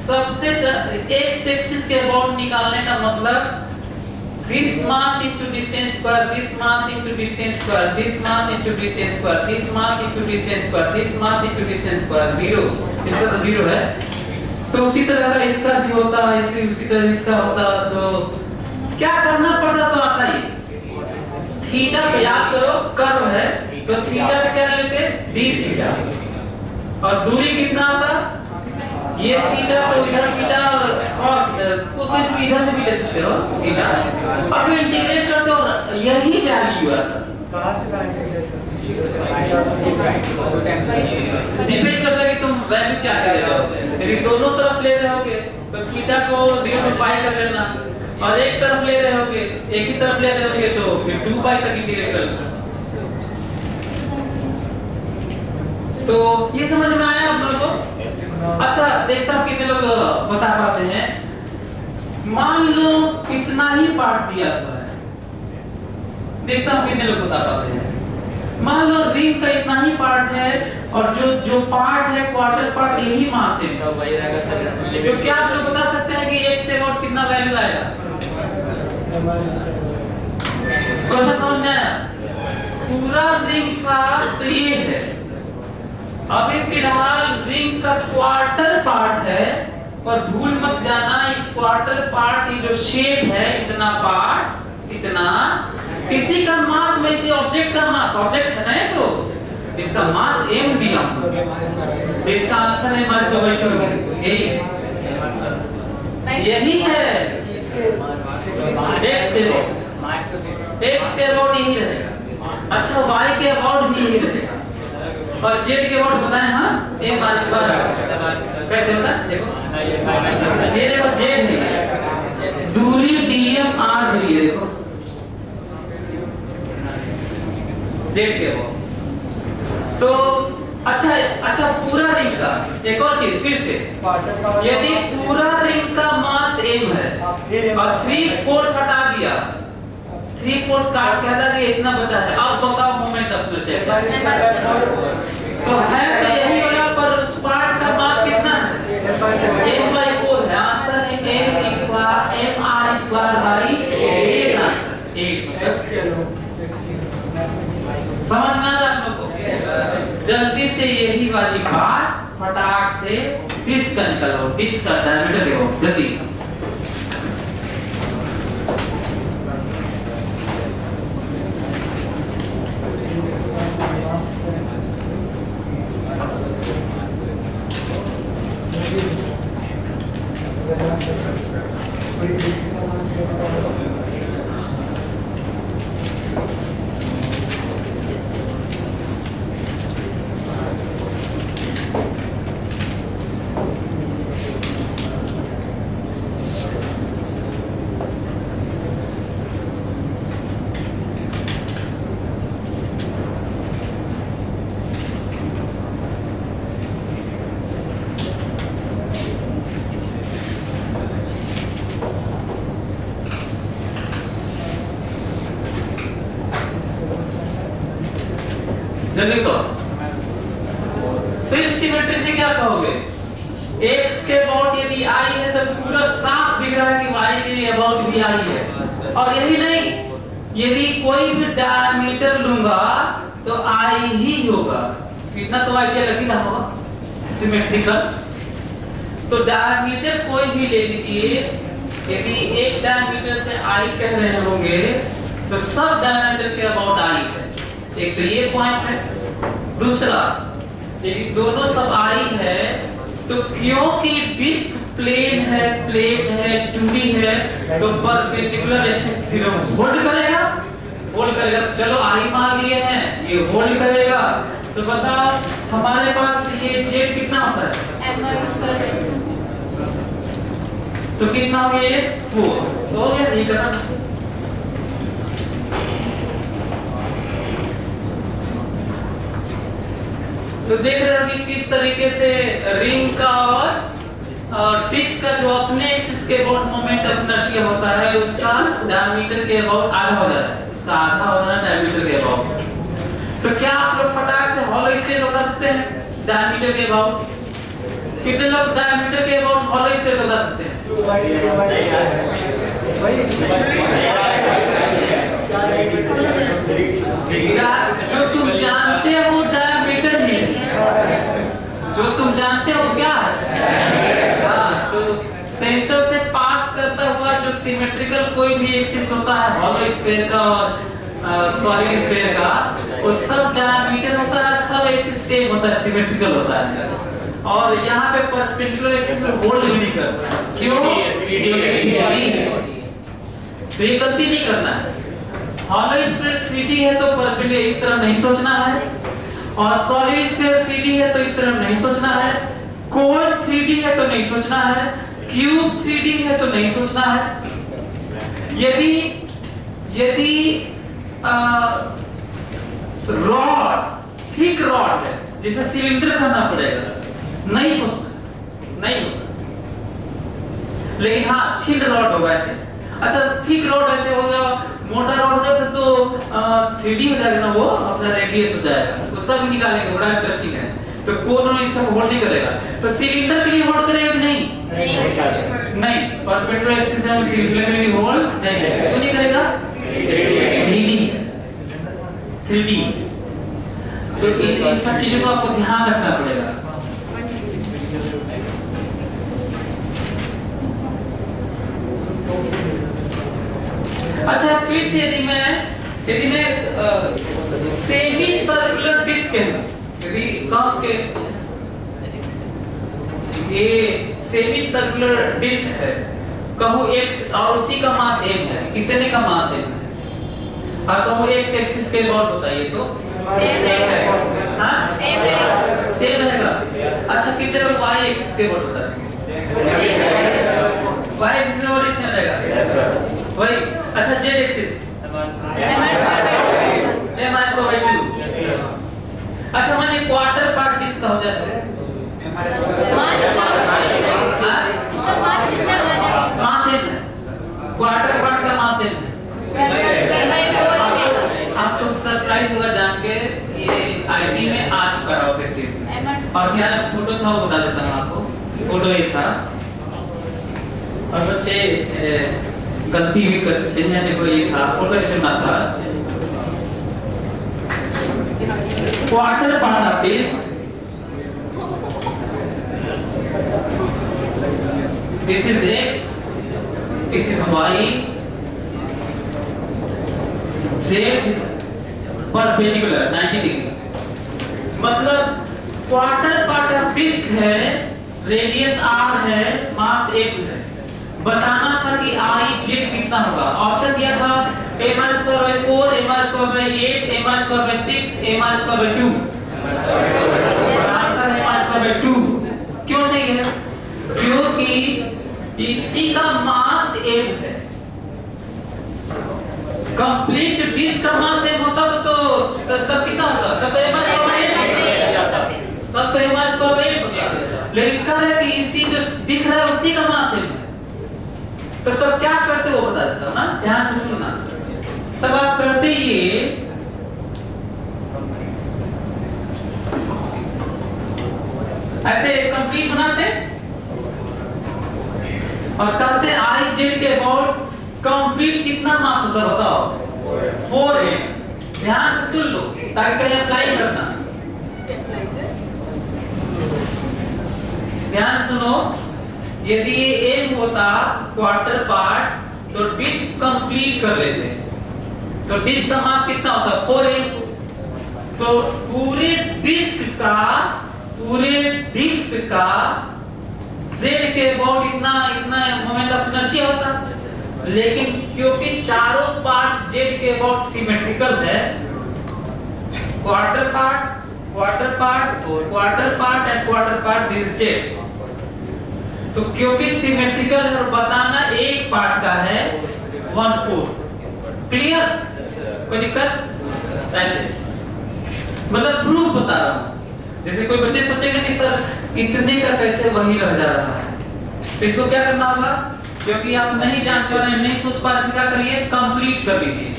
सबसे x एक्सिस के अबाउट निकालने का मतलब this mass into distance square, this mass into distance square, this mass into distance square, this mass into distance square, this mass into distance square, 0। इसका तो 0 है, तो उसी तरह का इसका भी होता, इसी उसी तरह इसका होता। तो क्या करना पड़ता? तो आता ही थीटा पे याद करो, कर्व है तो थीटा पे क्या लेते? d थीटा, और दूरी कितना होता? ये थीटा, तो इधर थीटा cos को तो इसको इधर से भी ले सकते हो थीटा, अब इंटीग्रेट करते हो यही वैल्यू आता। कहां से इंटीग्रेट डिपेंड करता है कि तुम वैल्यू क्या ले रहे हो। यदि दोनों तरफ ले रहे होगे तो थीटा को 0 टू पाई कर लेना, और एक तरफ ले रहे होगे, एक ही तरफ ले रहे होगे तो फिर 2 पाई तक इंटीग्रेट कर लेना। तो ये समझ में आया आप लोगों को? अच्छा, देखता हूँ कितने लोग बता पाते हैं। मान लो इतना ही पार्ट दिया हुआ है, देखता हूँ कितने लोग बता पाते हैं। मान लो रिंग का इतना ही पार्ट है और जो पार्ट है क्वार्टर पार्ट यही मास है, तो क्या आप लोग बता सकते हैं कि x के अबाउट कितना वैल्यू आएगा? क्वेश्चन समझ में आया? पूरा रिंग का तो ये है, अभी फिलहाल रिंग का क्वार्टर पार्ट है और भूल मत जाना इस क्वार्टर पार्ट की जो शेप है, इतना पार्ट, इतना, किसी का मास में से ऑब्जेक्ट का मास, ऑब्जेक्ट है ना, तो इसका मास m दिया, इसका आंसर है मास का वैल्यू यही है। x के अबाउट यही रहेगा। अच्छा y के अबाउट भी यही रहेगा और z के अबाउट बताएं। हाँ m r स्क्वायर कैसे होता है, देखो ये देखो z है, दूरी dm r हुई है, देखो z के अबाउट। तो अच्छा पूरा रिंग का एक और चीज फिर से, यदि पूरा रिंग का मास m है और 3/4 हटा दिया, 3/4 काट के हटा दिया, इतना बचा है, अब बताओ मोमेंट ऑफ इनर्शिया। तो है तो यही होगा, पर उस पार्ट का मास कितना है, m/4 है। आंसर है m square mr square by 8 answer 8। समझ में आ रहा है आप लोगों को? जल्दी से यही वाली बात फटाक से डिस्क का निकालो, डिस्क का डायमीटर देखो जल्दी। जल्दी तो फिर सिमेट्री से क्या कहोगे, x के अबाउट यदि i है तो पूरा साफ दिख रहा है कि y के अबाउट भी i है। और यही नहीं, यदि कोई भी डायमीटर लूंगा तो i ही होगा, कितना तो आइडिया लग ही रहा होगा सिमेट्रिकल। तो डायमीटर कोई भी ले लीजिए, यदि एक डायमीटर से i कह रहे होंगे तो सब डायमीटर के अबाउट i है। एक तो ये पॉइंट है। दूसरा, यदि दोनों सब आई है तो क्योंकि डिस्क प्लेन है, प्लेट है, 2D है, तो परपेंडिकुलर एक्सिस थ्योरम होल्ड करेगा, होल्ड करेगा। चलो आई मान लिए हैं, ये होल्ड करेगा। तो बताओ हमारे पास ये z कितना होता है, तो कितना हो गया ये 4, तो हो गया, ठीक है। तो देख रहे हो कि किस तरीके से रिंग का और डिस्क का जो अपने एक्सिस के अबाउट मोमेंट ऑफ इनर्शिया होता है, उसका डायमीटर के अबाउट आधा हो जाता है, उसका आधा हो जाता है डायमीटर के अबाउट। तो क्या आप लोग फटाक से हॉलो स्फीयर बता सकते हैं डायमीटर के अबाउट? कितने लोग डायमीटर के अबाउट हॉलो स्फीयर बता सकते हैं? जो तुम जानते हो वो डायमीटर ही है, जो तुम जानते हो क्या है। हाँ, तो सेंटर से पास करता हुआ जो सिमेट्रिकल कोई भी एक्सिस होता है हॉलो स्फीयर का और सॉलिड स्फीयर का, वो सब डायमीटर होता है, सब एक्सिस सेम होता है, सिमेट्रिकल होता है। और यहाँ पे परपेंडिकुलर एक्सिस में होल्ड भी नहीं करता, क्यों? तो ये गलती नहीं करना है। हॉलो स्फीयर 3D है तो परपेंडिकुलर इस तरह नहीं सोचना है, और सॉलिड स्फीयर 3D है तो इस तरह नहीं सोचना है, कोन 3D है तो नहीं सोचना है, क्यूब 3D है तो नहीं सोचना है। यदि रॉड, थिक रॉड है जिसे सिलेंडर कहना पड़ेगा, नहीं सोचना, नहीं होगा। लेकिन हाँ थिन रॉड होगा ऐसे। अच्छा थिक रॉड ऐसे होगा, मोटा रॉड होगा तो 3D हो जाएगा ना, वो अपना रेडियस हो जाएगा, उसका भी निकालेंगे, बड़ा इंटरेस्टिंग है। तो कोन ये सब होल्ड नहीं करेगा, तो सिलेंडर के लिए होल्ड करेगा कि नहीं? नहीं, परपेंडिकुलर एक्सिस में सिलेंडर के लिए होल्ड नहीं करेगा। क्यों नहीं करेगा? 3D। तो इन सब चीजों को आपको ध्यान रखना पड़ेगा। अच्छा फिर से यदि मैं सेमी सर्कुलर डिस्क के अंदर यदि कहूं कि ये सेमी सर्कुलर डिस्क है, कहूं x और उसी का मास m है, कितने का मास m है, और कहूं x एक्सिस के बॉल बताइए तो सेम रहेगा। अच्छा कितने y एक्सिस के बॉल बता देंगे, y एक्सिस का बॉल इसमें रहेगा वही। अच्छा z axis m r square bye 2। अच्छा मानिए क्वार्टर पार्ट डिस्क का हो जाता है मास m है, क्वार्टर पार्ट का मास m है। आपको सरप्राइज होगा जान के ये आईटी में आ चुका है ऑब्जेक्टिव, और क्या फोटो था वो बता देता हूँ आपको। फोटो ये था, और बच्चे गलती भी करते हैं, देखो ये था फोटो ऐसे ना था। Quarter part of disc, this is x, this is y, z perpendicular 90 degree. मतलब क्वार्टर पार्ट ऑफ डिस्क है, रेडियस r है, मास m है। बताना था कि i z कितना होगा। ऑप्शन दिया था m r square bye 4, m r square bye 8, m r square bye 6, m r square bye 2। Answer है m r स्क्वायर बाय 2। क्यों सही है? क्योंकि इसी का मास m है। कंप्लीट डिस्क का मास m होता तो तब कितना होता? तब तो m r स्क्वायर बाय 8 हो गया। लेकिन कह रहे कि इसी जो दिख रहा है उसी का मास m है। तो तब क्या करते वो बता देता हूं ना, ध्यान से सुनना। तब आप करते ये ऐसे कंप्लीट बनाते और कहते आई जेड के अबाउट कंप्लीट कितना मास होता बताओ? 4 है। ध्यान से सुन लो ताकि कहीं अप्लाई करना। ध्यान सुनो, यदि ये m होता क्वार्टर पार्ट तो डिस्क कंप्लीट कर लेते। तो डिस्क का मास कितना होता? 4m। तो पूरे डिस्क का z के अबाउट इतना मोमेंट ऑफ इनर्शिया होता। लेकिन क्योंकि चारों पार्ट z के अबाउट सिमेट्रिकल है, quarter part and quarter part this z, तो क्योंकि सिमेट्रिकल है और बताना एक पार्ट का है 1/4। क्लियर? कोई दिक्कत? ऐसे मतलब प्रूफ बता रहा हूं। जैसे कोई बच्चे सोचेंगे नहीं सर इतने का कैसे वही रह जा रहा है, तो इसको क्या करना होगा? क्योंकि आप नहीं जान पा रहे हैं, नहीं सोच पा रहे हैं, क्या करिए? कंप्लीट कर लीजिए।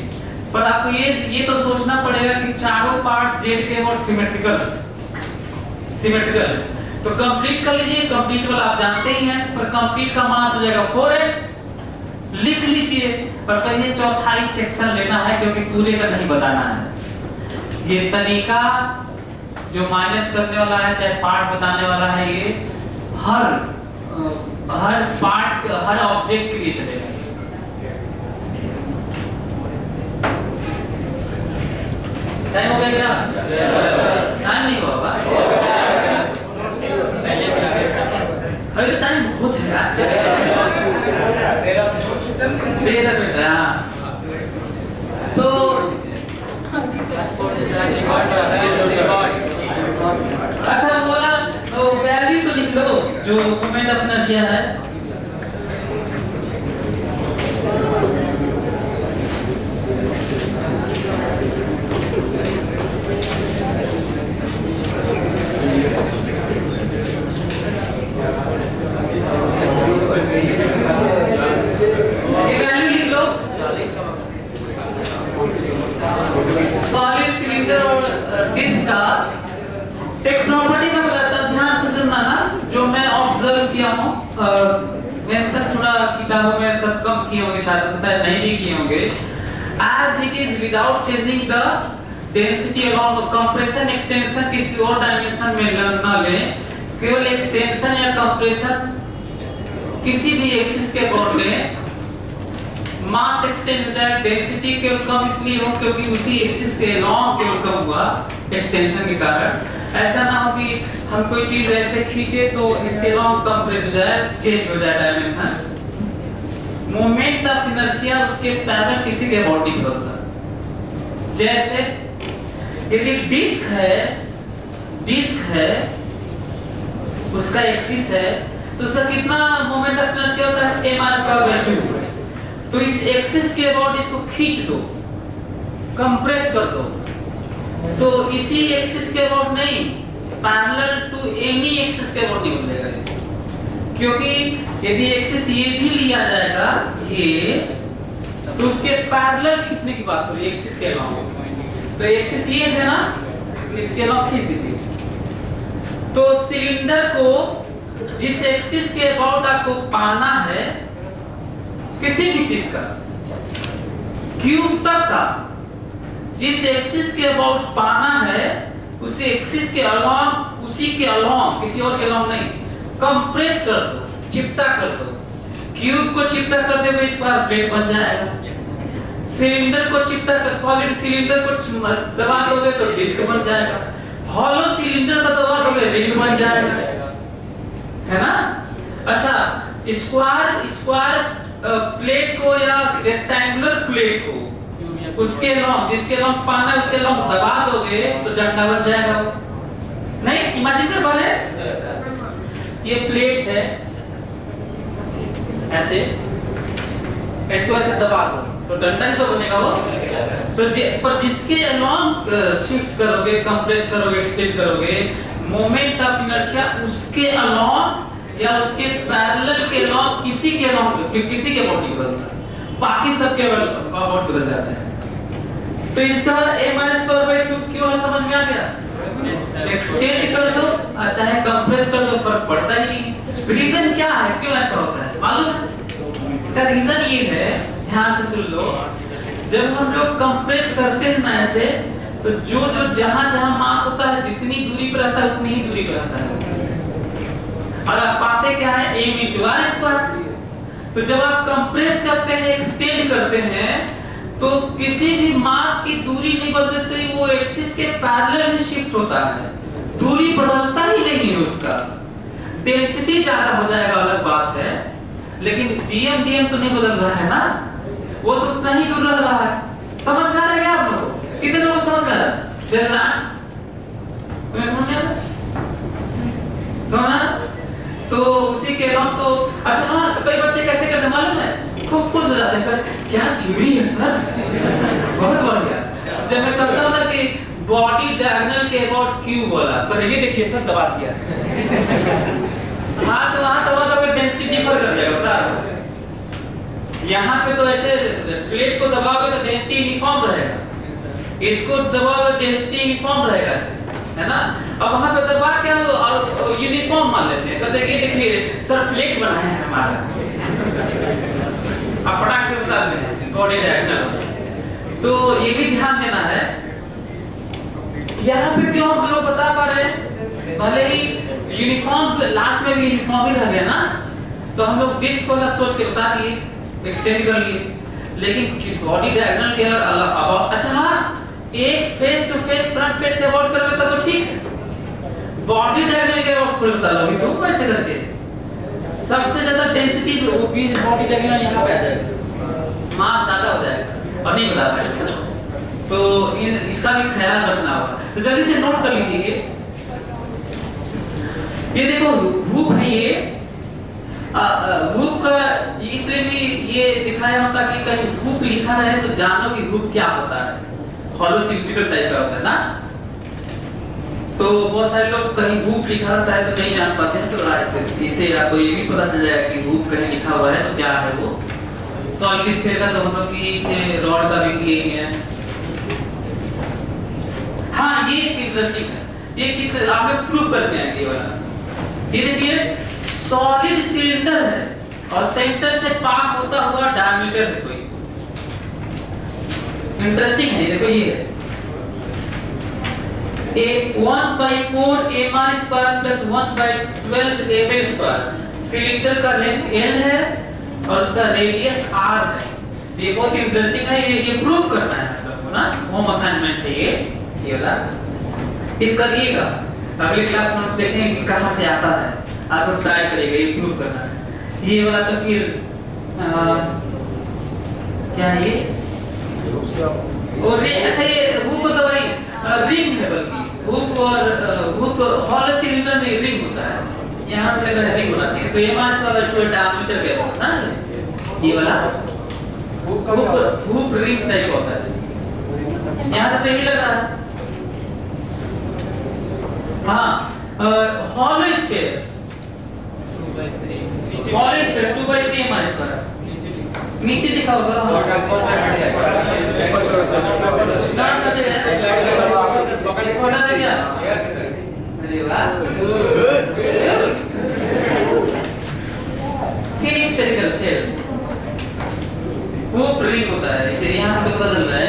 पर आपको ये तो सोचना पड़ेगा कि चारों पार्ट z के और सिमेट्रिकल तो कंप्लीट कर लीजिए। कंप्लीट वाला आप जानते ही हैं, पर कंप्लीट का मास हो जाएगा 4m। लिख लीजिए, पर कहिए चौथाई सेक्शन लेना है क्योंकि पूरे का नहीं बताना है। ये तरीका जो माइनस करने वाला है चाहे पार्ट बताने वाला है, ये हर पार्ट हर ऑब्जेक्ट के लिए चलेगा। टाइम हो गया क्या? टाइम नहीं हुआ अरे टाइम बहुत है यार। तेरा बेटा तो अच्छा बोला तो वैल्यू तो लिख लो जो मोमेंट ऑफ इनर्शिया है। ये वैल्यू लिख लो। सॉलिड सिलेंडर और डिस्क का एक प्रॉपर्टी में बताता हूं, ध्यान से सुनना ना, जो मैं ऑब्जर्व किया हूं। मेंशन थोड़ा किताबों में सब कम किए होंगे, शायद सकता है नहीं भी किए होंगे। as it is without changing the density along compression extension किसी और डायमेंशन में न ले, केवल एक्सटेंशन या कंप्रेशन किसी भी एक्सिस के अबाउट ले, मास एक्सटेंड हो जाए, डेंसिटी केवल कम इसलिए हो क्योंकि उसी एक्सिस के लॉन्ग केवल कम हुआ एक्सटेंशन के कारण। ऐसा ना हो कि हम कोई चीज ऐसे खींचे तो इसके लॉन्ग कंप्रेस हो जाए, चेंज हो जाए डायमेंशन। मोमेंट ऑफ इनर्शिया उसके पैरेलल किसी के बॉडी में होता है। जैसे यदि डिस्क है उसका एक्सिस है तो उसका कितना मोमेंट ऑफ इनर्शिया होता है, m²/2। तो इस एक्सिस के अबाउट इसको खींच दो, कंप्रेस कर दो, तो इसी एक्सिस के अबाउट नहीं, पैरेलल टू एनी एक्सिस के अबाउट नहीं मिलेगा। क्योंकि यदि एक्सिस ये भी लिया जाएगा ये, तो उसके पैरेलल खींचने की बात हो रही है एक्सिस के अलावा। तो एक्सिस ये है ना, इसके अलावा खींच दीजिए। तो सिलेंडर को जिस एक्सिस के अबाउट आपको पाना है किसी भी चीज का, क्यूब तक का जिस एक्सिस के अबाउट पाना है उसी एक्सिस के अलावा, उसी के अलावा, किसी और के अलावा नहीं, कंप्रेस कर दो, चिपटा कर दो। क्यूब को चिपटा कर दोगे स्क्वायर प्लेट बन जाएगा। सिलेंडर को चिपटा कर, सॉलिड सिलेंडर को दबा दोगे तो डिस्क बन जाएगा। हॉलो सिलेंडर का दबा दोगे रिंग बन जाएगा, है ना। अच्छा, स्क्वायर प्लेट को या रेक्टेंगुलर प्लेट को उसके लॉन्ग, जिसके लॉन्ग पाना है उसके लॉन्ग दबा दोगे तो डंडा बन जाएगा। नहीं, इमेजिन कर पा रहे, ये प्लेट है ऐसे, इसको ऐसे दबा दो तो डंडा ही तो बनेगा वो। तो पर जिसके लॉन्ग शिफ्ट करोगे, कंप्रेस करोगे, एक्सटेंड करोगे, मोमेंट ऑफ इनर्शिया उसके अलॉन्ग या उसके पैरेलल के लॉन्ग, किसी के लॉन्ग, किसी के बॉडी बदलता है, बाकी सबके अबाउट बदल जाते हैं। तो इसका m²/2 क्यों है, समझ में आ गया। एक्सटेंड कर दो चाहे कंप्रेस कर दो, फर्क पड़ता ही नहीं। रीजन क्या है, क्यों ऐसा होता है मालूम है? इसका रीजन ये है, ध्यान से सुन लो। जब हम लोग कंप्रेस करते हैं ना ऐसे, तो जो जहां मास होता है जितनी दूरी पर रहता है उतनी ही दूरी पर रहता है, और आप पाते क्या है, m×r²। तो जब आप कंप्रेस करते हैं, एक्सटेंड करते हैं, तो किसी भी मास की दूरी नहीं बदलती, वो एक्सिस के पैरेलल ही शिफ्ट होता है, दूरी बदलता ही नहीं है उसका। डेंसिटी ज्यादा हो जाएगा अलग बात है, लेकिन dm तो नहीं बदल रहा है ना, वो तो उतना ही दूर लग रहा है। समझ में आ रहा है क्या आप लोग? कितने लोग समझ में आ रहा है? जैसा तुम्हें समझ में आ रहा है? समझ आ? तो उसी के अलावा तो अच्छा, हाँ, तो कई बच्चे कैसे करते मालूम है, खूब खुश हो जाते हैं, क्या थ्योरी है सर, बहुत बढ़िया। जब मैं कहता हूं ना कि बॉडी डायगोनल के अबाउट क्यूब वाला, पर ये देखिए सर दबा दिया हाँ, तो वहां दबा दोगे डेंसिटी डिफर कर जाएगा, बता। यहाँ पे तो ऐसे प्लेट को दबाओगे तो डेंसिटी यूनिफॉर्म रहेगा, इसको दबाओगे डेंसिटी यूनिफॉर्म रहेगा ऐसे, है ना। अब वहां पे दबा के और यूनिफॉर्म मान लेते हैं, कहते हैं कि देखिए सर प्लेट बनाया है हमारा, अब फटाक से बता दें बॉडी डायगोनल। तो ये भी ध्यान देना है। यहाँ पे क्यों हम लोग बता पा रहे हैं, भले ही यूनिफॉर्म लास्ट में भी यूनिफॉर्म ही रह गया ना, तो हम लोग डिस्क वाला सोच के बता दिए, एक्सटेंड कर लिए, लेकिन बॉडी डायगोनल के अबाउट, अच्छा हाँ, एक face to face front face के अबाउट करोगे तो ठीक है, बॉडी डायगोनल के अबाउट थोड़ी बता लोगे तो कैसे करके सबसे ज्यादा डेंसिटी वो बीच बॉडी डायगोनल यहाँ पे आ जाएगा, मास ज्यादा हो जाएगा और नहीं बता पाएगा। तो इसका भी ख्याल रखना होगा। तो जल्दी से नोट कर लीजिए, ये देखो हुक है, ये हुक का इसलिए भी ये दिखाया होता कि कहीं हुक लिखा रहे तो जानो कि हुक क्या होता है, हॉलो सिलिंड्रिकल टाइप का होता है ना। तो बहुत सारे लोग कहीं हुक लिखा रहता है तो नहीं जान पाते हैं, तो इससे आपको ये भी पता चल जाएगा कि हुक कहीं लिखा हुआ है तो क्या है वो। सॉलिड स्फीयर का तो हम लोग की रॉड का भी यही है। हाँ, ये इंटरेस्टिंग है, ये कितने आप लोग प्रूव करते हैं ये वाला। ये देखिए सॉलिड सिलेंडर है और सेंटर से पास होता हुआ डायमीटर है कोई, इंटरेस्टिंग है। देखो ये है 1/4 mr² + 1/12 ml²। सिलेंडर का लेंथ L है और उसका रेडियस R है। ये बहुत इंटरेस्टिंग है, ये प्रूव करना है मतलब को ना, होम असाइनमेंट है ये वाला, ये करिएगा। अगली क्लास में हम देखेंगे कि कहाँ से आता है, आप ट्राई करिएगा, ये प्रूव करना है। ये वाला तो फिर क्या है ये, और अच्छा ये हुक तो भाई रिंग है, बल्कि हुक और हुक हॉलो सिलेंडर में रिंग होता है, यहाँ से लेकर रिंग होना चाहिए। तो ये मास का वर्चुअल डायमीटर क्या होगा ना, ये वाला हुक रिंग टाइप होता है। यहाँ से तो यही लग रहा है। हाँ हॉलो स्फीयर 2/3 m², नीचे दिखा होगा स्फेरिकल शेल हुक रिंग होता है, इसे यहाँ से बदल रहा है।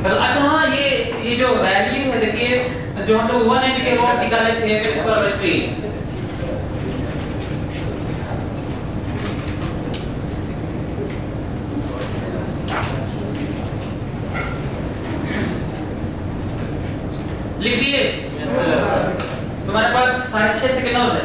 अच्छा हाँ, ये जो वैल्यू है देखिए, जो हम लोग 180 के वॉट निकाले थे m²/3, लिखिए। तुम्हारे पास 6.5 सेकंड और है।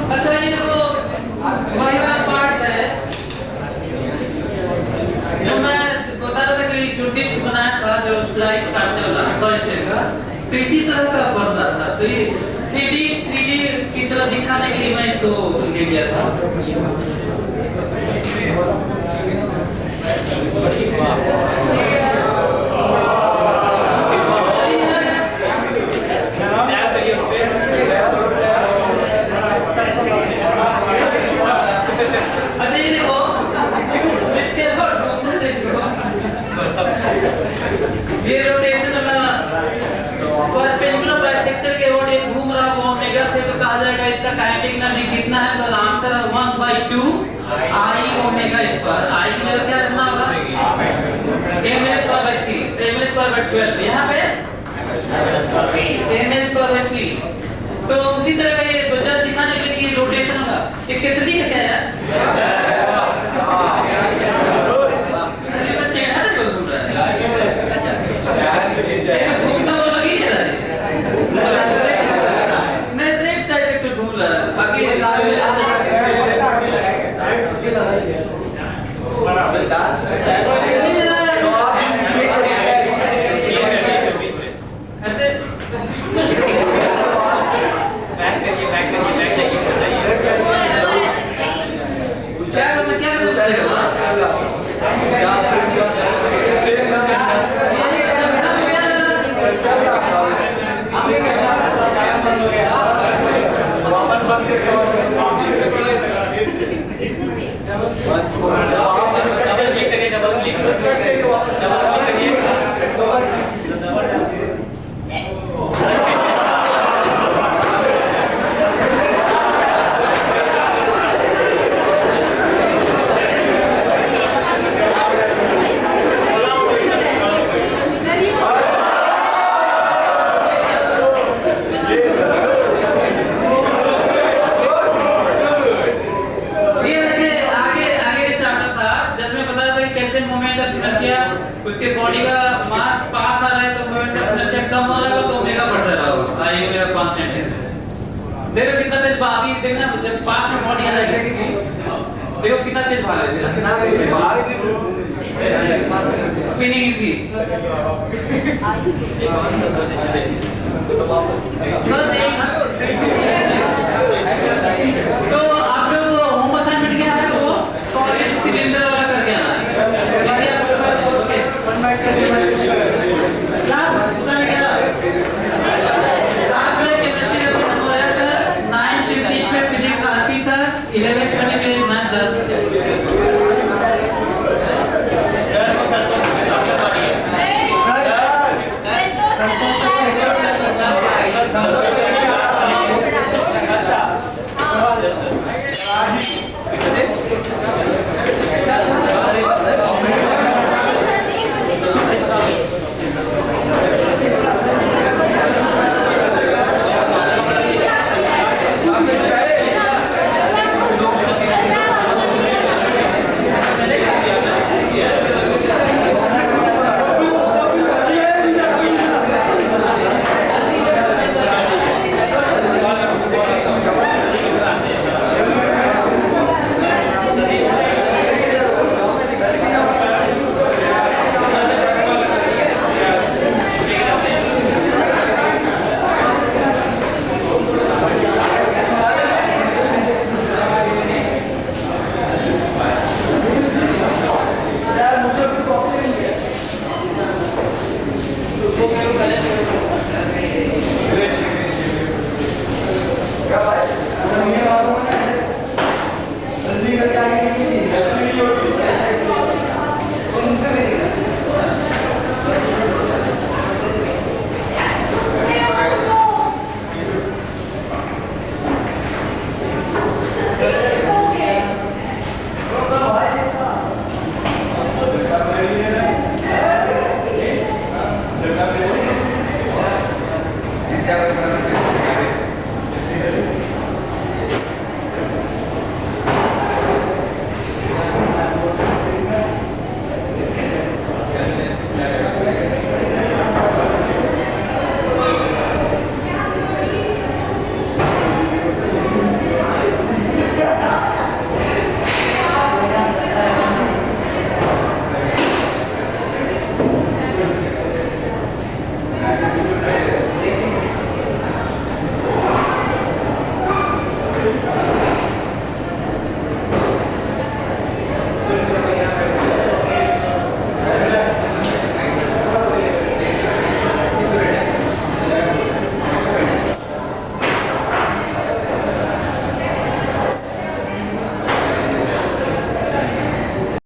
अच्छा ये देखो वाइवा पार्ट है, जो मैं बता रहा था कि जो डिस्क बनाया था, जो स्लाइस काटने वाला सॉरी स्लाइस का, तो इसी तरह का बन रहा था। तो ये 3D की तरह दिखाने के लिए मैं इसको ले लिया था। ये रोटेशन वाला परपेंडिकुलर बाइसेक्टर के ओर एक घूम रहा वो ओमेगा से, तो कहा जाएगा इसका काइनेटिक एनर्जी कितना है, तो आंसर है 1/2 I ओमेगा स्क्वायर। I की जगह क्या रखना होगा, m²/3, m²/12, यहाँ पे m²/3। तो उसी तरह का ये बच्चा दिखाने के लिए कि रोटेशन वाला ये कितनी है क्या यार, उसके बॉडी का मास पास आ रहा है तो मोमेंट ऑफ इनर्शिया कम हो जाएगा, तो ओमेगा बढ़ता रहेगा। आई ओमेगा कांस्टेंट है। देखो कितना तेज भागी, देखना जब पास में बॉडी आ जाएगी इसकी, देखो कितना तेज भाग रहा है, स्पिनिंग इसकी बस एक